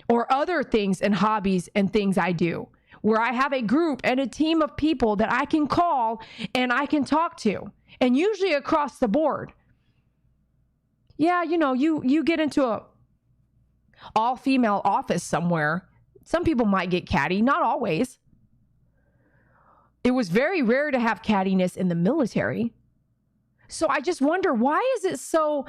or other things and hobbies and things I do, where I have a group and a team of people that I can call and I can talk to, and usually across the board. Yeah, you know, you get into a all-female office somewhere, some people might get catty, not always. It was very rare to have cattiness in the military. So I just wonder, why is it so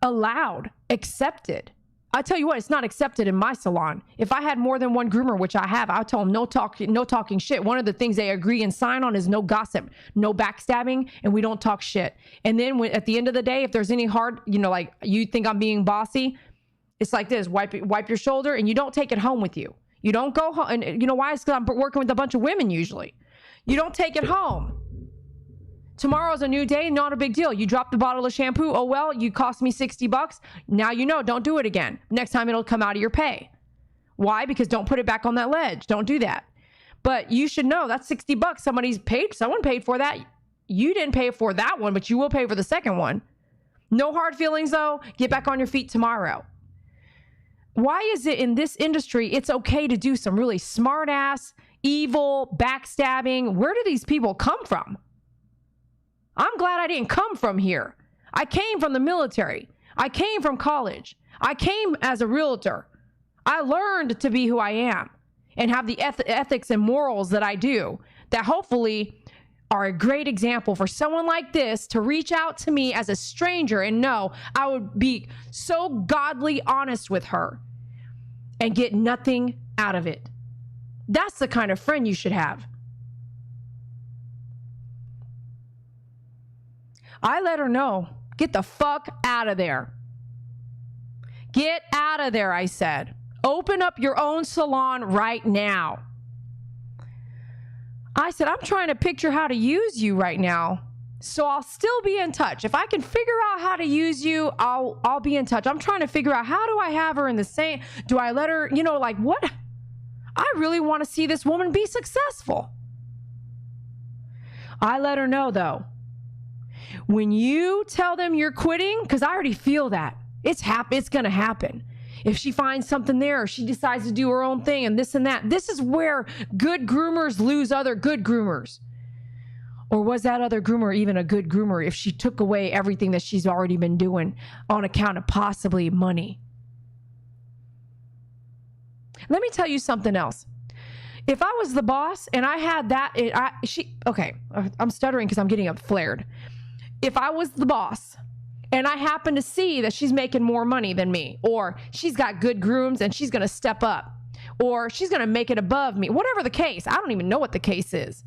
allowed, accepted? I tell you what, it's not accepted in my salon. If I had more than one groomer, which I have, I'll tell them no talking shit. One of the things they agree and sign on is no gossip, no backstabbing, and we don't talk shit. And then at the end of the day, if there's any hard, you know, like you think I'm being bossy, it's like this: wipe your shoulder, and you don't take it home with you. You don't go home, and you know why? It's because I'm working with a bunch of women usually. You don't take it home. Tomorrow's a new day, not a big deal. You drop the bottle of shampoo. Oh well, you cost me $60. Now you know. Don't do it again. Next time it'll come out of your pay. Why? Because don't put it back on that ledge. Don't do that. But you should know that's $60. Someone paid for that. You didn't pay for that one, but you will pay for the second one. No hard feelings though. Get back on your feet tomorrow. Why is it in this industry it's okay to do some really smart ass, evil, backstabbing? Where do these people come from? I'm glad I didn't come from here. I came from the military. I came from college. I came as a realtor. I learned to be who I am and have the ethics and morals that I do, that hopefully are a great example for someone like this to reach out to me as a stranger and know I would be so godly honest with her and get nothing out of it. That's the kind of friend you should have. I let her know, get the fuck out of there. Get out of there, I said. Open up your own salon right now. I said, I'm trying to picture how to use you right now. So I'll still be in touch. If I can figure out how to use you, I'll be in touch. I'm trying to figure out, how do I have her in the same, do I let her, like what? I really want to see this woman be successful. I let her know though, when you tell them you're quitting, because I already feel that it's going to happen. If she finds something there, or she decides to do her own thing and this and that, this is where good groomers lose other good groomers. Or was that other groomer even a good groomer if she took away everything that she's already been doing on account of possibly money? Let me tell you something else. If I was the boss and I had that, I'm stuttering because I'm getting up flared. If I was the boss and I happen to see that she's making more money than me, or she's got good grooms and she's going to step up, or she's going to make it above me, whatever the case, I don't even know what the case is.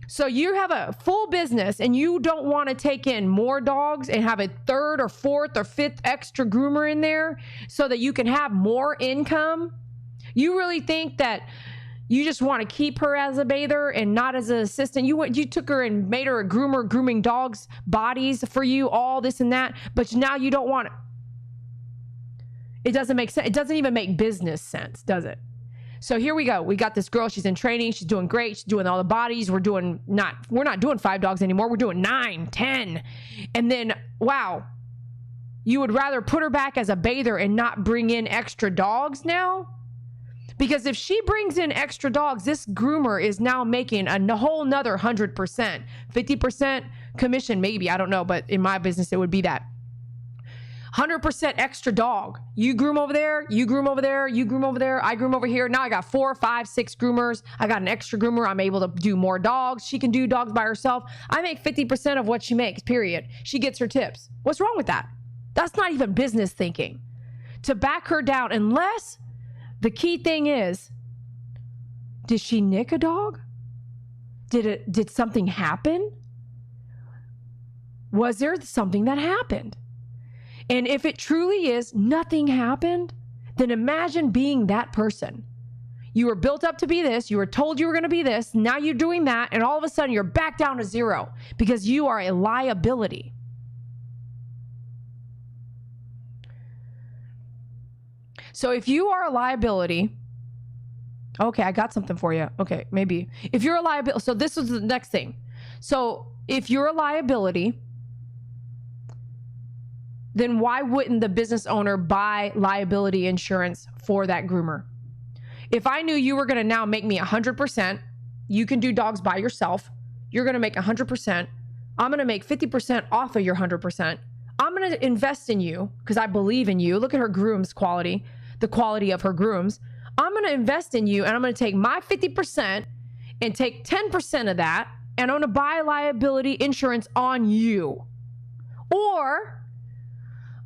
So you have a full business and you don't want to take in more dogs and have a third or fourth or fifth extra groomer in there so that you can have more income. You really think that you just want to keep her as a bather and not as an assistant? You took her and made her a groomer, grooming dogs' bodies for you, all this and that, but now you don't want it. It doesn't make sense. It doesn't even make business sense, does it? So here we go. We got this girl. She's in training. She's doing great. She's doing all the bodies. We're not doing 5 dogs anymore. We're doing 9, 10. And then, wow, you would rather put her back as a bather and not bring in extra dogs now? Because if she brings in extra dogs, this groomer is now making a whole nother 100%, 50% commission, maybe, I don't know, but in my business, it would be that 100% extra dog. You groom over there, you groom over there, you groom over there, I groom over here. Now I got 4, 5, 6 groomers. I got an extra groomer. I'm able to do more dogs. She can do dogs by herself. I make 50% of what she makes, period. She gets her tips. What's wrong with that? That's not even business thinking. to back her down, unless the key thing is, did she nick a dog? Did something happen? Was there something that happened? And if it truly is nothing happened, then imagine being that person. You were built up to be this. You were told you were going to be this. Now you're doing that. And all of a sudden you're back down to zero because you are a liability. So if you are a liability, okay, I got something for you. Okay, maybe. If you're a liability, so this is the next thing. So if you're a liability, then why wouldn't the business owner buy liability insurance for that groomer? If I knew you were going to now make me 100%, you can do dogs by yourself. You're going to make 100%. I'm going to make 50% off of your 100%. I'm going to invest in you because I believe in you. Look at her grooms quality, the quality of her grooms. I'm going to invest in you and I'm going to take my 50% and take 10% of that and I'm going to buy liability insurance on you. Or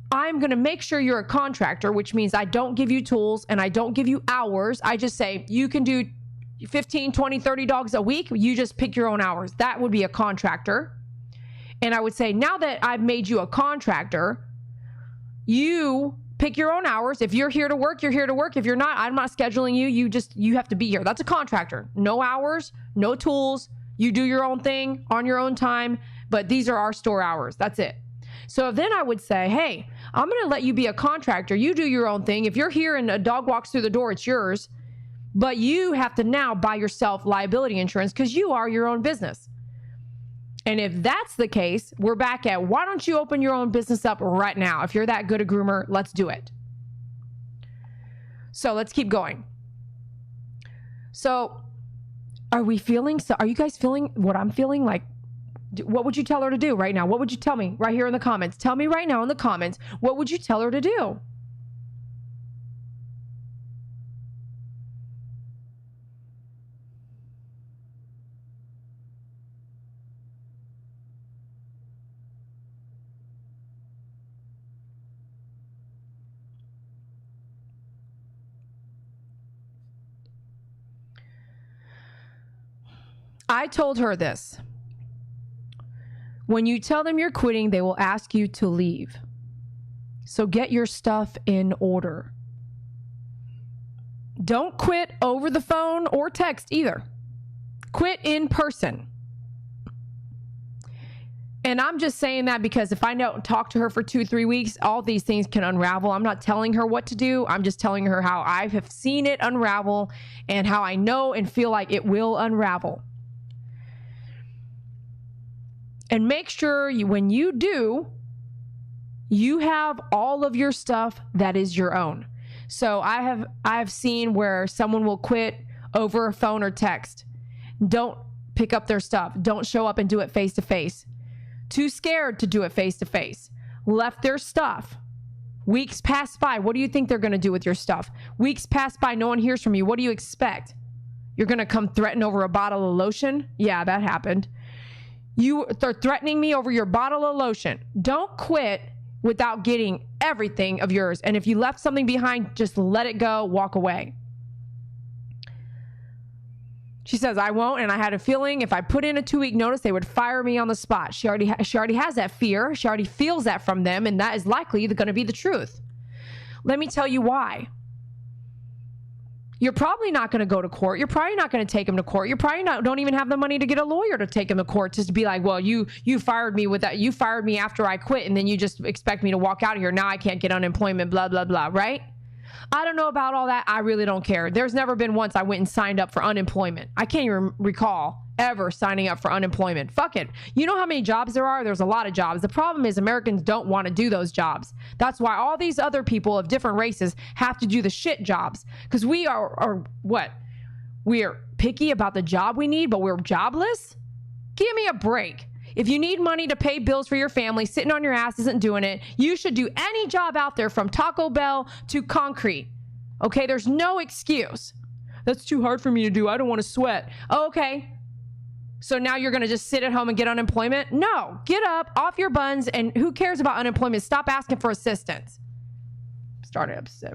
I'm going to make sure you're a contractor, which means I don't give you tools and I don't give you hours. I just say you can do 15, 20, 30 dogs a week. You just pick your own hours. That would be a contractor. And I would say, now that I've made you a contractor, you pick your own hours. If you're here to work, you're here to work. If you're not, I'm not scheduling you. You have to be here. That's a contractor. No hours, no tools. You do your own thing on your own time, but these are our store hours. That's it. So then I would say, hey, I'm going to let you be a contractor. You do your own thing. If you're here and a dog walks through the door, it's yours. But you have to now buy yourself liability insurance because you are your own business. And if that's the case, we're back at, why don't you open your own business up right now? If you're that good a groomer, let's do it. So let's keep going. So are you guys feeling what I'm feeling? Like, what would you tell her to do right now? What would you tell me right here in the comments? Tell me right now in the comments, what would you tell her to do? I told her this. When you tell them you're quitting, they will ask you to leave. So get your stuff in order. Don't quit over the phone or text either. Quit in person. And I'm just saying that because if I don't talk to her for 2-3 weeks, all these things can unravel. I'm not telling her what to do. I'm just telling her how I have seen it unravel and how I know and feel like it will unravel. And make sure when you do, you have all of your stuff that is your own. So I have seen where someone will quit over a phone or text. Don't pick up their stuff. Don't show up and do it face to face. Too scared to do it face to face. Left their stuff. Weeks pass by. What do you think they're going to do with your stuff? Weeks pass by. No one hears from you. What do you expect? You're going to come threaten over a bottle of lotion? Yeah, that happened. They're threatening me over your bottle of lotion. Don't quit without getting everything of yours. And if you left something behind, just let it go, walk away. She says, I won't. And I had a feeling if I put in a 2-week notice, they would fire me on the spot. She already has that fear. She already feels that from them. And that is likely going to be the truth. Let me tell you why. You're probably not going to go to court. You're probably not going to take him to court. You're probably don't even have the money to get a lawyer to take him to court, just to be like, well, you fired me with that. You fired me after I quit. And then you just expect me to walk out of here. Now I can't get unemployment, blah, blah, blah. Right? I don't know about all that. I really don't care. There's never been once I went and signed up for unemployment. I can't even recall ever signing up for unemployment. Fuck it. You know how many jobs there are? There's a lot of jobs. The problem is Americans don't want to do those jobs. That's why all these other people of different races have to do the shit jobs. Because we are what? We are picky about the job we need, but we're jobless? Give me a break. If you need money to pay bills for your family, sitting on your ass isn't doing it. You should do any job out there from Taco Bell to concrete. Okay, there's no excuse. That's too hard for me to do. I don't want to sweat. Okay. So now you're going to just sit at home and get unemployment? No, get up off your buns. And who cares about unemployment? Stop asking for assistance. starting upset.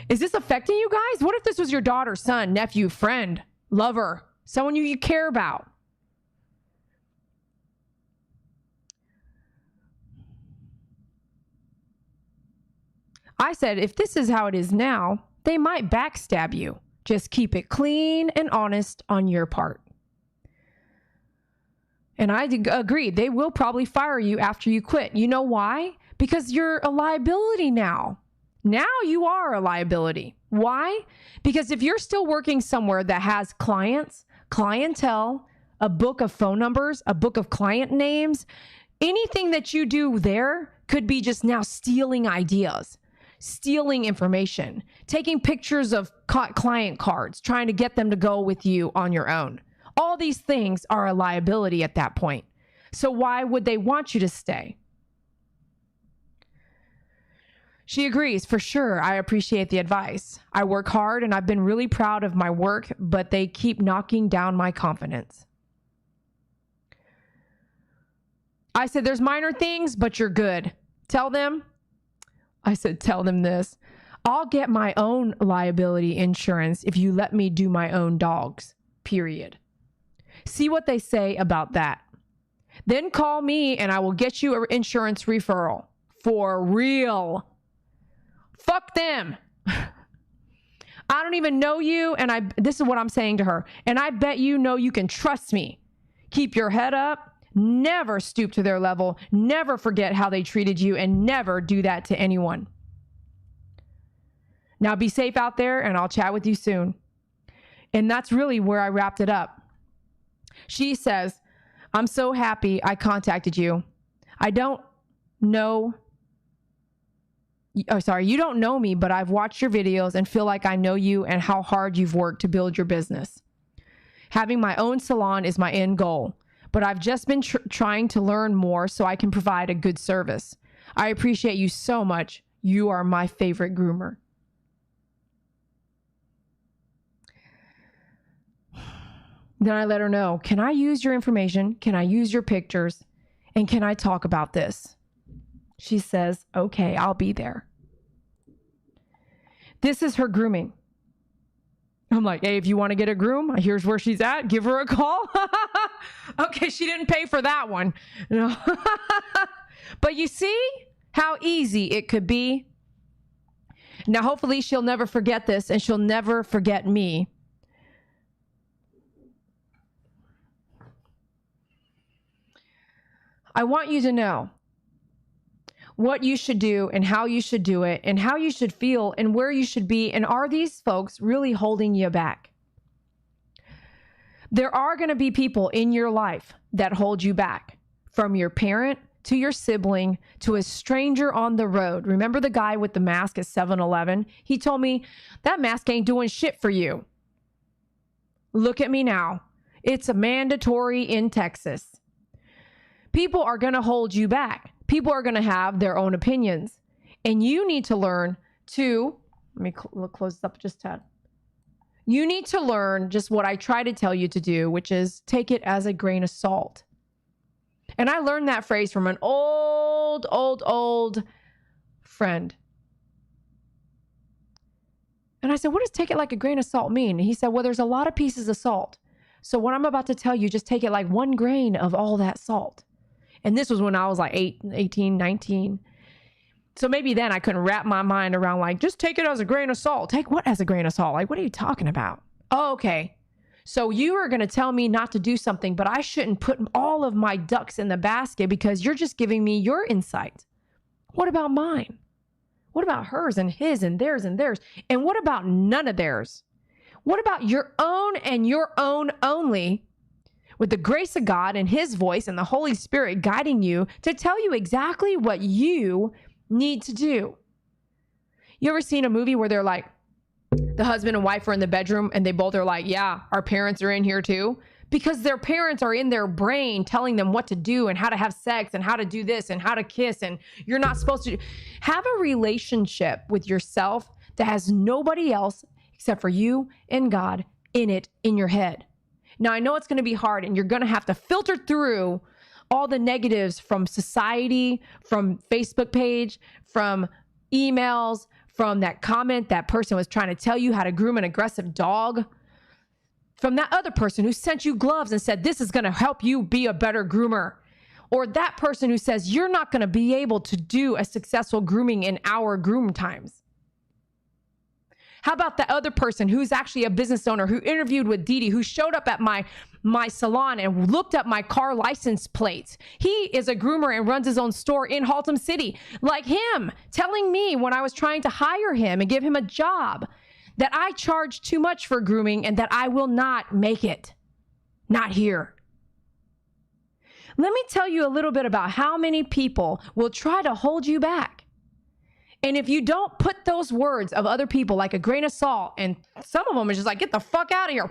Is this affecting you guys? What if this was your daughter, son, nephew, friend, lover, someone you care about? I said, if this is how it is now, they might backstab you. Just keep it clean and honest on your part. And I agreed. They will probably fire you after you quit. You know why? Because you're a liability now. Now you are a liability. Why? Because if you're still working somewhere that has clients, clientele, a book of phone numbers, a book of client names, anything that you do there could be just now stealing ideas, stealing information, taking pictures of client cards, trying to get them to go with you on your own. All these things are a liability at that point. So why would they want you to stay? She agrees, for sure. I appreciate the advice. I work hard and I've been really proud of my work, but they keep knocking down my confidence. I said, there's minor things, but you're good. Tell them. I said, tell them this. I'll get my own liability insurance if you let me do my own dogs, period. See what they say about that. Then call me and I will get you an insurance referral. For real. Fuck them. I don't even know you, and this is what I'm saying to her. And I bet you know you can trust me. Keep your head up. Never stoop to their level. Never forget how they treated you, and never do that to anyone. Now be safe out there, and I'll chat with you soon. And that's really where I wrapped it up. She says, I'm so happy I contacted you. You don't know me, but I've watched your videos and feel like I know you and how hard you've worked to build your business. Having my own salon is my end goal, but I've just been trying to learn more so I can provide a good service. I appreciate you so much. You are my favorite groomer. Then I let her know, can I use your information? Can I use your pictures? And can I talk about this? She says, okay, I'll be there. This is her grooming. I'm like, hey, if you want to get a groom, here's where she's at. Give her a call. Okay, she didn't pay for that one. No. But you see how easy it could be? Now, hopefully she'll never forget this and she'll never forget me. I want you to know what you should do and how you should do it and how you should feel and where you should be. And are these folks really holding you back? There are going to be people in your life that hold you back, from your parent to your sibling to a stranger on the road. Remember the guy with the mask at 7-Eleven? He told me, that mask ain't doing shit for you. Look at me now. It's a mandatory in Texas. People are going to hold you back. People are going to have their own opinions. And you need to learn to, let me close this up just a tad. You need to learn just what I try to tell you to do, which is take it as a grain of salt. And I learned that phrase from an old friend. And I said, what does take it like a grain of salt mean? And he said, well, there's a lot of pieces of salt. So what I'm about to tell you, just take it like 1 grain of all that salt. And this was when I was like 18, 19. So maybe then I couldn't wrap my mind around like, just take it as a grain of salt. Take what as a grain of salt? Like, what are you talking about? Oh, okay. So you are going to tell me not to do something, but I shouldn't put all of my ducks in the basket because you're just giving me your insight. What about mine? What about hers and his and theirs and theirs? And what about none of theirs? What about your own and your own only, with the grace of God and his voice and the Holy Spirit guiding you to tell you exactly what you need to do? You ever seen a movie where they're like, the husband and wife are in the bedroom and they both are like, yeah, our parents are in here too? Because their parents are in their brain telling them what to do and how to have sex and how to do this and how to kiss, and you're not supposed to. Have a relationship with yourself that has nobody else except for you and God in it, in your head. Now, I know it's going to be hard and you're going to have to filter through all the negatives from society, from Facebook page, from emails, from that comment that person was trying to tell you how to groom an aggressive dog, from that other person who sent you gloves and said, this is going to help you be a better groomer. Or that person who says, you're not going to be able to do a successful grooming in our groom times. How about the other person who's actually a business owner who interviewed with Dee Dee, who showed up at my salon and looked up my car license plates? He is a groomer and runs his own store in Haltom City, like him, telling me when I was trying to hire him and give him a job that I charge too much for grooming and that I will not make it. Not here. Let me tell you a little bit about how many people will try to hold you back. And if you don't put those words of other people like a grain of salt, and some of them is just like, get the fuck out of here.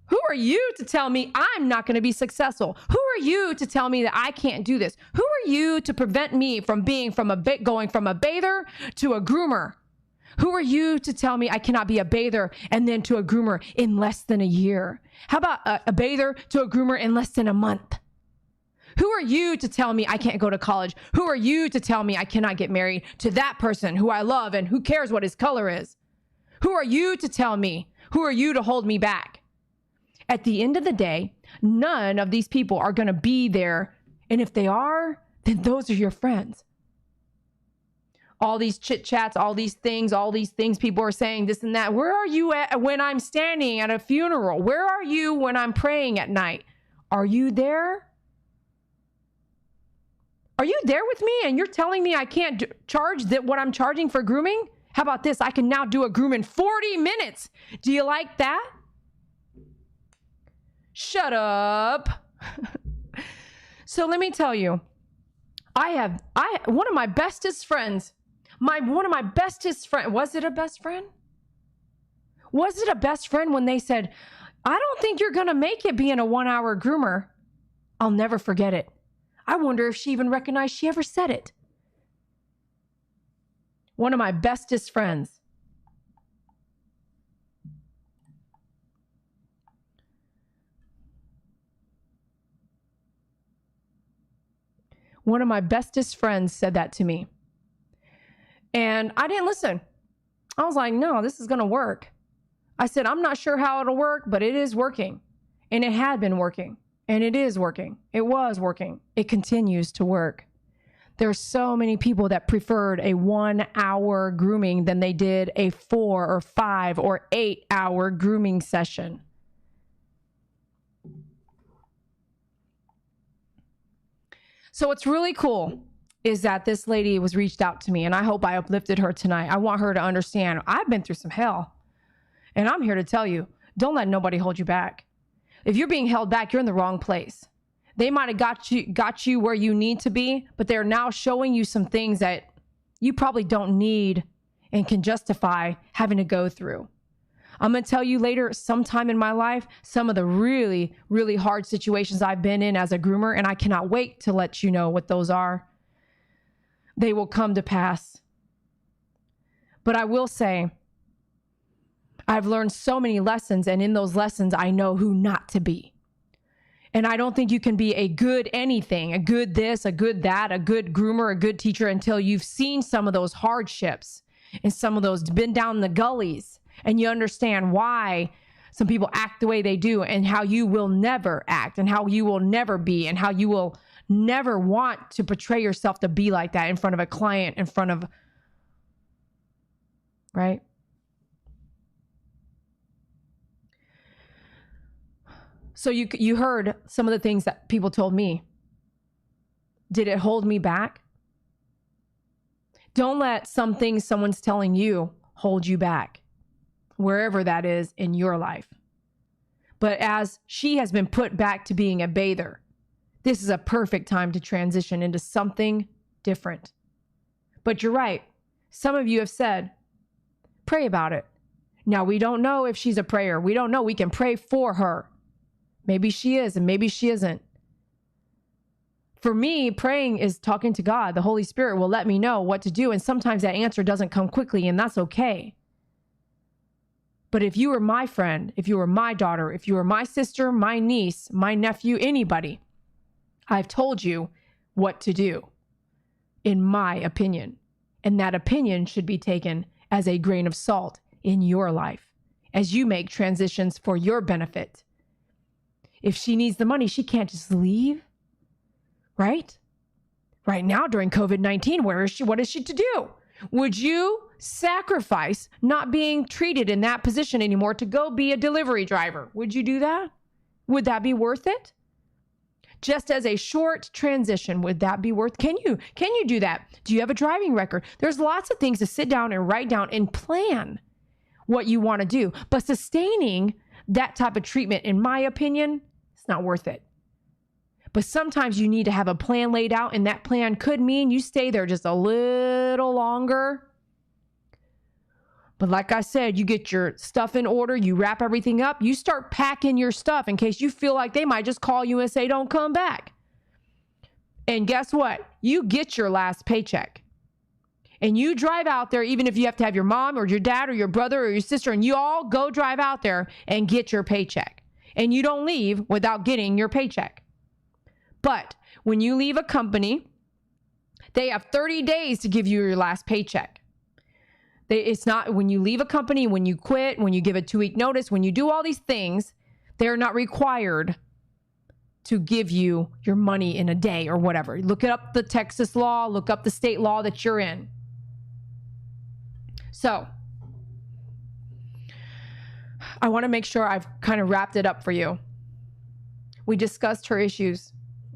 Who are you to tell me I'm not going to be successful? Who are you to tell me that I can't do this? Who are you to prevent me from going from a bather to a groomer? Who are you to tell me I cannot be a bather and then to a groomer in less than a year? How about a bather to a groomer in less than a month? Who are you to tell me I can't go to college? Who are you to tell me I cannot get married to that person who I love and who cares what his color is? Who are you to tell me? Who are you to hold me back? At the end of the day, none of these people are going to be there. And if they are, then those are your friends. All these chit chats, all these things people are saying this and that. Where are you at when I'm standing at a funeral? Where are you when I'm praying at night? Are you there? Are you there with me and you're telling me I can't charge what I'm charging for grooming? How about this? I can now do a groom in 40 minutes. Do you like that? Shut up. So let me tell you, one of my bestest friends, was it a best friend? Was it a best friend when they said, I don't think you're going to make it being a 1-hour groomer? I'll never forget it. I wonder if she even recognized she ever said it. One of my bestest friends. One of my bestest friends said that to me. And I didn't listen. I was like, no, this is going to work. I said, I'm not sure how it'll work, but it is working. And it had been working. And it is working. It was working. It continues to work. There's so many people that preferred a 1-hour grooming than they did a 4 or 5 or 8-hour grooming session. So what's really cool is that this lady was reached out to me, and I hope I uplifted her tonight. I want her to understand I've been through some hell, and I'm here to tell you, don't let nobody hold you back. If you're being held back, you're in the wrong place. They might have got you where you need to be, but they're now showing you some things that you probably don't need and can justify having to go through. I'm going to tell you later, sometime in my life, some of the really, really hard situations I've been in as a groomer, and I cannot wait to let you know what those are. They will come to pass. But I will say, I've learned so many lessons, and in those lessons, I know who not to be. And I don't think you can be a good anything, a good this, a good that, a good groomer, a good teacher until you've seen some of those hardships and some of those been down the gullies, and you understand why some people act the way they do and how you will never act and how you will never be and how you will never want to portray yourself to be like that in front of a client, in front of, right? So you heard some of the things that people told me. Did it hold me back? Don't let some things someone's telling you hold you back, wherever that is in your life. But as she has been put back to being a bather, this is a perfect time to transition into something different. But you're right. Some of you have said, pray about it. Now, we don't know if she's a prayer. We don't know. We can pray for her. Maybe she is, and maybe she isn't. For me, praying is talking to God. The Holy Spirit will let me know what to do. And sometimes that answer doesn't come quickly, and that's okay. But if you were my friend, if you were my daughter, if you were my sister, my niece, my nephew, anybody, I've told you what to do, in my opinion. And that opinion should be taken as a grain of salt in your life as you make transitions for your benefit. If she needs the money, she can't just leave, right? Right now during COVID-19, where is she? What is she to do? Would you sacrifice not being treated in that position anymore to go be a delivery driver? Would you do that? Would that be worth it? Just as a short transition, would that be worth? Can you do that? Do you have a driving record? There's lots of things to sit down and write down and plan what you want to do. But sustaining that type of treatment, in my opinion, it's not worth it. But sometimes you need to have a plan laid out, and that plan could mean you stay there just a little longer. But like I said, you get your stuff in order, you wrap everything up, you start packing your stuff in case you feel like they might just call you and say, don't come back. And guess what? You get your last paycheck. And you drive out there, even if you have to have your mom or your dad or your brother or your sister, and you all go drive out there and get your paycheck. And you don't leave without getting your paycheck. But when you leave a company, they have 30 days to give you your last paycheck. It's not when you leave a company, when you quit, when you give a 2-week notice, when you do all these things, they're not required to give you your money in a day or whatever. Look up the Texas law, look up the state law that you're in. So I want to make sure I've kind of wrapped it up for you. We discussed her issues.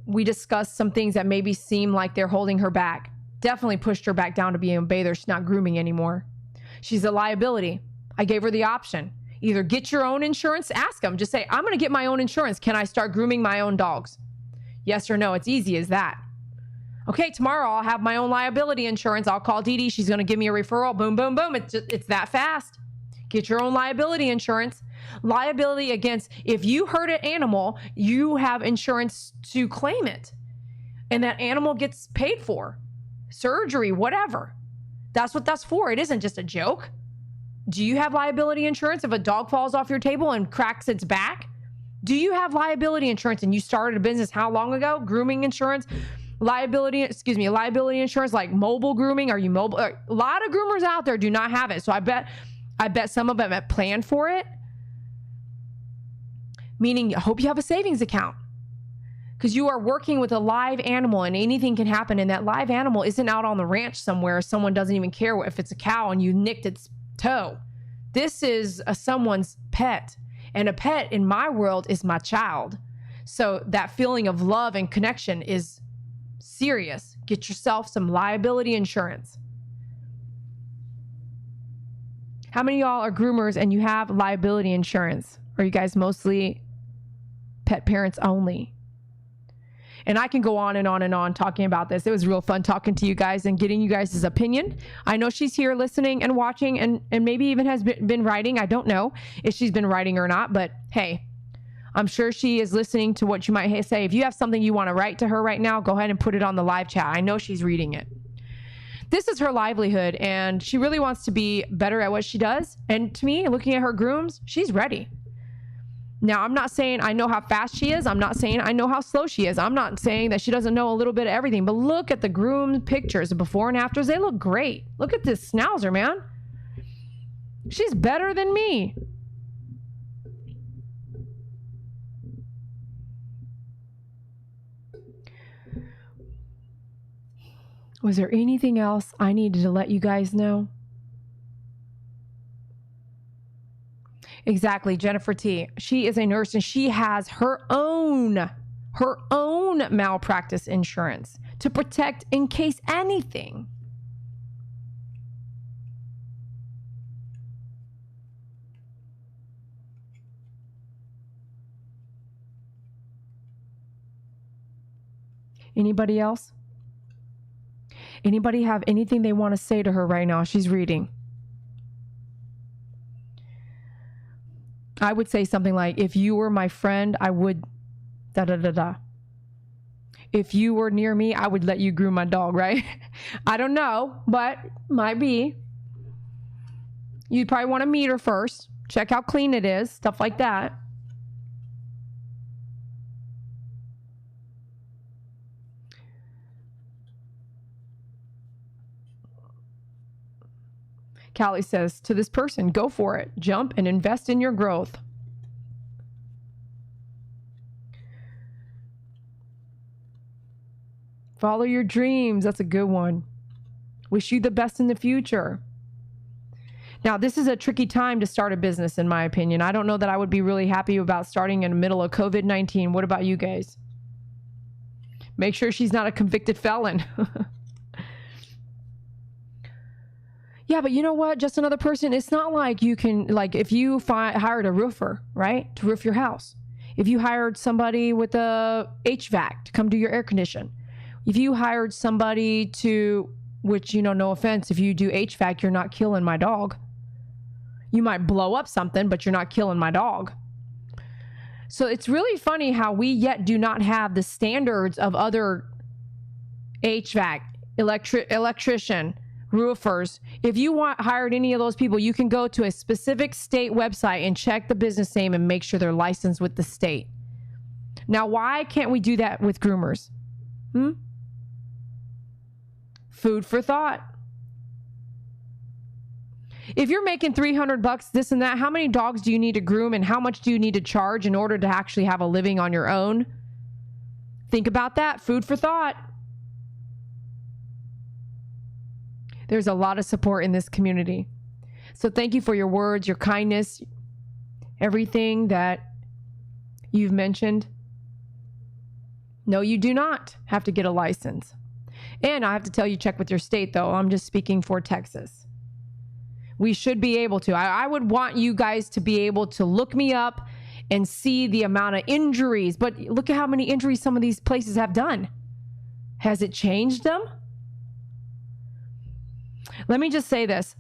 We discussed some things that maybe seem like they're holding her back. Definitely pushed her back down to being a bather. She's not grooming anymore. She's a liability. I gave her the option. Either get your own insurance, ask them. Just say, I'm going to get my own insurance. Can I start grooming my own dogs? Yes or no. It's easy as that. Okay, tomorrow I'll have my own liability insurance. I'll call Dee Dee. She's going to give me a referral. Boom, boom, boom. It's that fast. Get your own liability insurance. Liability against, if you hurt an animal, you have insurance to claim it. And that animal gets paid for. Surgery, whatever. That's what that's for. It isn't just a joke. Do you have liability insurance if a dog falls off your table and cracks its back? Do you have liability insurance and you started a business how long ago? Grooming insurance, liability insurance, like mobile grooming. Are you mobile? A lot of groomers out there do not have it. So I bet some of them have planned for it. Meaning, I hope you have a savings account. Because you are working with a live animal and anything can happen. And that live animal isn't out on the ranch somewhere. Someone doesn't even care if it's a cow and you nicked its toe. This is someone's pet. And a pet in my world is my child. So that feeling of love and connection is serious. Get yourself some liability insurance. How many of y'all are groomers and you have liability insurance? Or are you guys mostly pet parents only? And I can go on and on and on talking about this. It was real fun talking to you guys and getting you guys' opinion. I know she's here listening and watching and maybe even has been writing. I don't know if she's been writing or not, but hey, I'm sure she is listening to what you might say. If you have something you want to write to her right now, go ahead and put it on the live chat. I know she's reading it. This is her livelihood and she really wants to be better at what she does. And to me, looking at her grooms, she's ready. Now, I'm not saying I know how fast she is. I'm not saying I know how slow she is. I'm not saying that she doesn't know a little bit of everything. But look at the groom pictures, the before and afters. They look great. Look at this schnauzer, man. She's better than me. Was there anything else I needed to let you guys know? Exactly, Jennifer T. She is a nurse and she has her own malpractice insurance to protect in case anything. Anybody else? Anybody have anything they want to say to her right now? She's reading. I would say something like, if you were my friend, I would da-da-da-da. If you were near me, I would let you groom my dog, right? I don't know, but might be. You'd probably want to meet her first. Check how clean it is, stuff like that. Callie says to this person, go for it. Jump and invest in your growth. Follow your dreams. That's a good one. Wish you the best in the future. Now, this is a tricky time to start a business, in my opinion. I don't know that I would be really happy about starting in the middle of COVID-19. What about you guys? Make sure she's not a convicted felon. Yeah, but you know what? Just another person. It's not like you can, like, if you hired a roofer, right, to roof your house. If you hired somebody with a HVAC to come do your air condition. If you hired somebody to, which, you know, no offense, if you do HVAC, you're not killing my dog. You might blow up something, but you're not killing my dog. So it's really funny how we yet do not have the standards of other HVAC, electrician, roofers. If you hired any of those people, you can go to a specific state website and check the business name and make sure they're licensed with the state. Now, why can't we do that with groomers? Food for thought. If you're making $300, this and that, how many dogs do you need to groom and how much do you need to charge in order to actually have a living on your own? Think about that. Food for thought. There's a lot of support in this community. So thank you for your words, your kindness, everything that you've mentioned. No, you do not have to get a license. And I have to tell you, check with your state, though. I'm just speaking for Texas. We should be able to. I would want you guys to be able to look me up and see the amount of injuries. But look at how many injuries some of these places have done. Has it changed them? Let me just say this.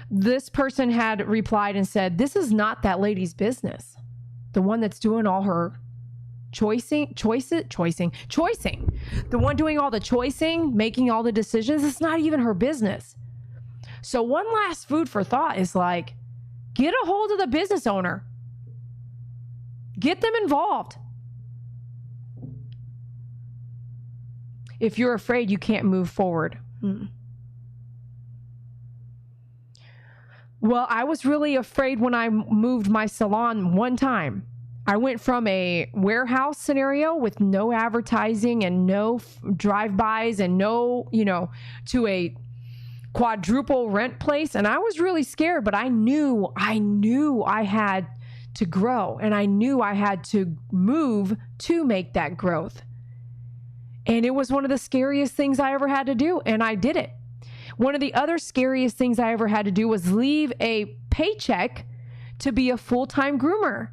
This person had replied and said, this is not that lady's business. The one that's doing all her choicing. The one doing all the choicing, making all the decisions, it's not even her business. So one last food for thought is like, get a hold of the business owner. Get them involved. If you're afraid you can't move forward. Well, I was really afraid when I moved my salon one time. I went from a warehouse scenario with no advertising and no drive-bys and no, to a quadruple rent place. And I was really scared, but I knew I had to grow and I knew I had to move to make that growth. And it was one of the scariest things I ever had to do. And I did it. One of the other scariest things I ever had to do was leave a paycheck to be a full-time groomer.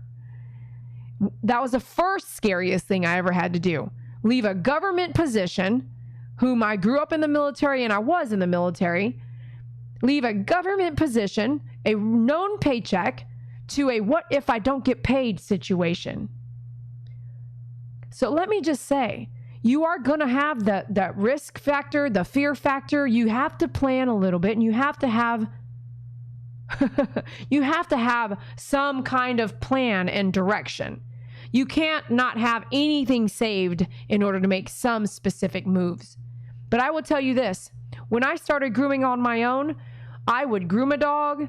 That was the first scariest thing I ever had to do. Leave a government position, whom I grew up in the military and I was in the military. Leave a government position, a known paycheck, to a what if I don't get paid situation. So let me just say, you are going to have that risk factor, the fear factor. You have to plan a little bit and you have to have some kind of plan and direction. You can't not have anything saved in order to make some specific moves. But I will tell you this, when I started grooming on my own, I would groom a dog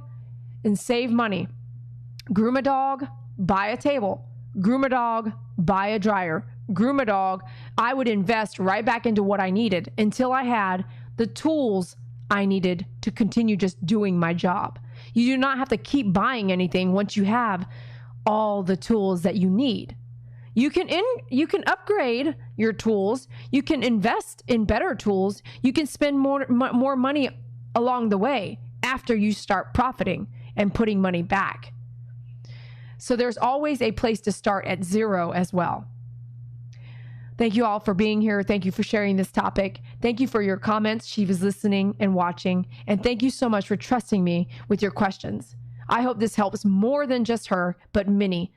and save money. Groom a dog, buy a table. Groom a dog, buy a dryer. Groom a dog. I would invest right back into what I needed until I had the tools I needed to continue just doing my job. You do not have to keep buying anything once you have all the tools that you need. You can upgrade your tools. You can invest in better tools. You can spend more money along the way after you start profiting and putting money back. So there's always a place to start at zero as well. Thank you all for being here. Thank you for sharing this topic. Thank you for your comments. She was listening and watching. And thank you so much for trusting me with your questions. I hope this helps more than just her, but many.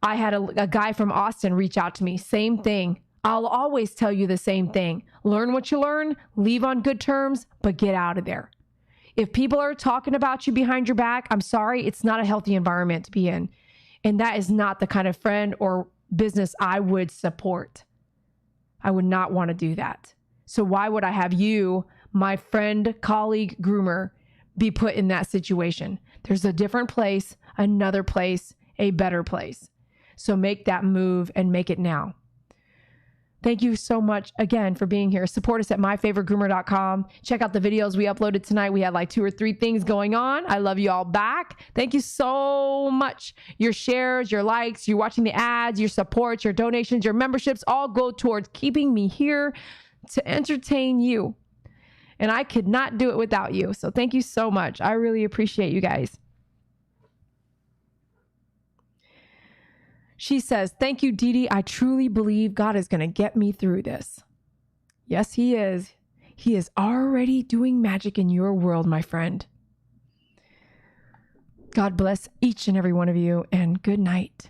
I had a guy from Austin reach out to me. Same thing. I'll always tell you the same thing. Learn what you learn, leave on good terms, but get out of there. If people are talking about you behind your back, I'm sorry, it's not a healthy environment to be in. And that is not the kind of friend or business I would support. I would not want to do that. So why would I have you, my friend, colleague, groomer, be put in that situation? There's a different place, another place, a better place. So make that move and make it now. Thank you so much again for being here. Support us at myfavoritegroomer.com. Check out the videos we uploaded tonight. We had like 2 or 3 things going on. I love you all back. Thank you so much. Your shares, your likes, you watching the ads, your supports, your donations, your memberships all go towards keeping me here to entertain you. And I could not do it without you. So thank you so much. I really appreciate you guys. She says, thank you, Dee Dee. I truly believe God is going to get me through this. Yes, he is. He is already doing magic in your world, my friend. God bless each and every one of you, and good night.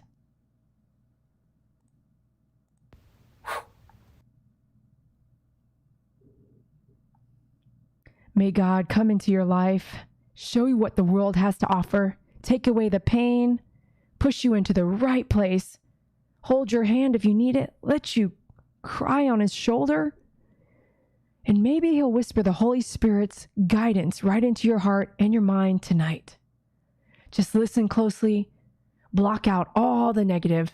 May God come into your life, show you what the world has to offer, take away the pain, push you into the right place, hold your hand if you need it, let you cry on his shoulder, and maybe he'll whisper the Holy Spirit's guidance right into your heart and your mind tonight. Just listen closely, block out all the negative,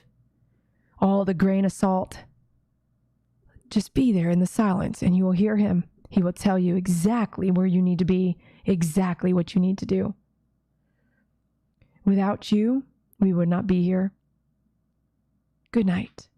all the grain of salt. Just be there in the silence and you will hear him. He will tell you exactly where you need to be, exactly what you need to do. Without you, we would not be here. Good night.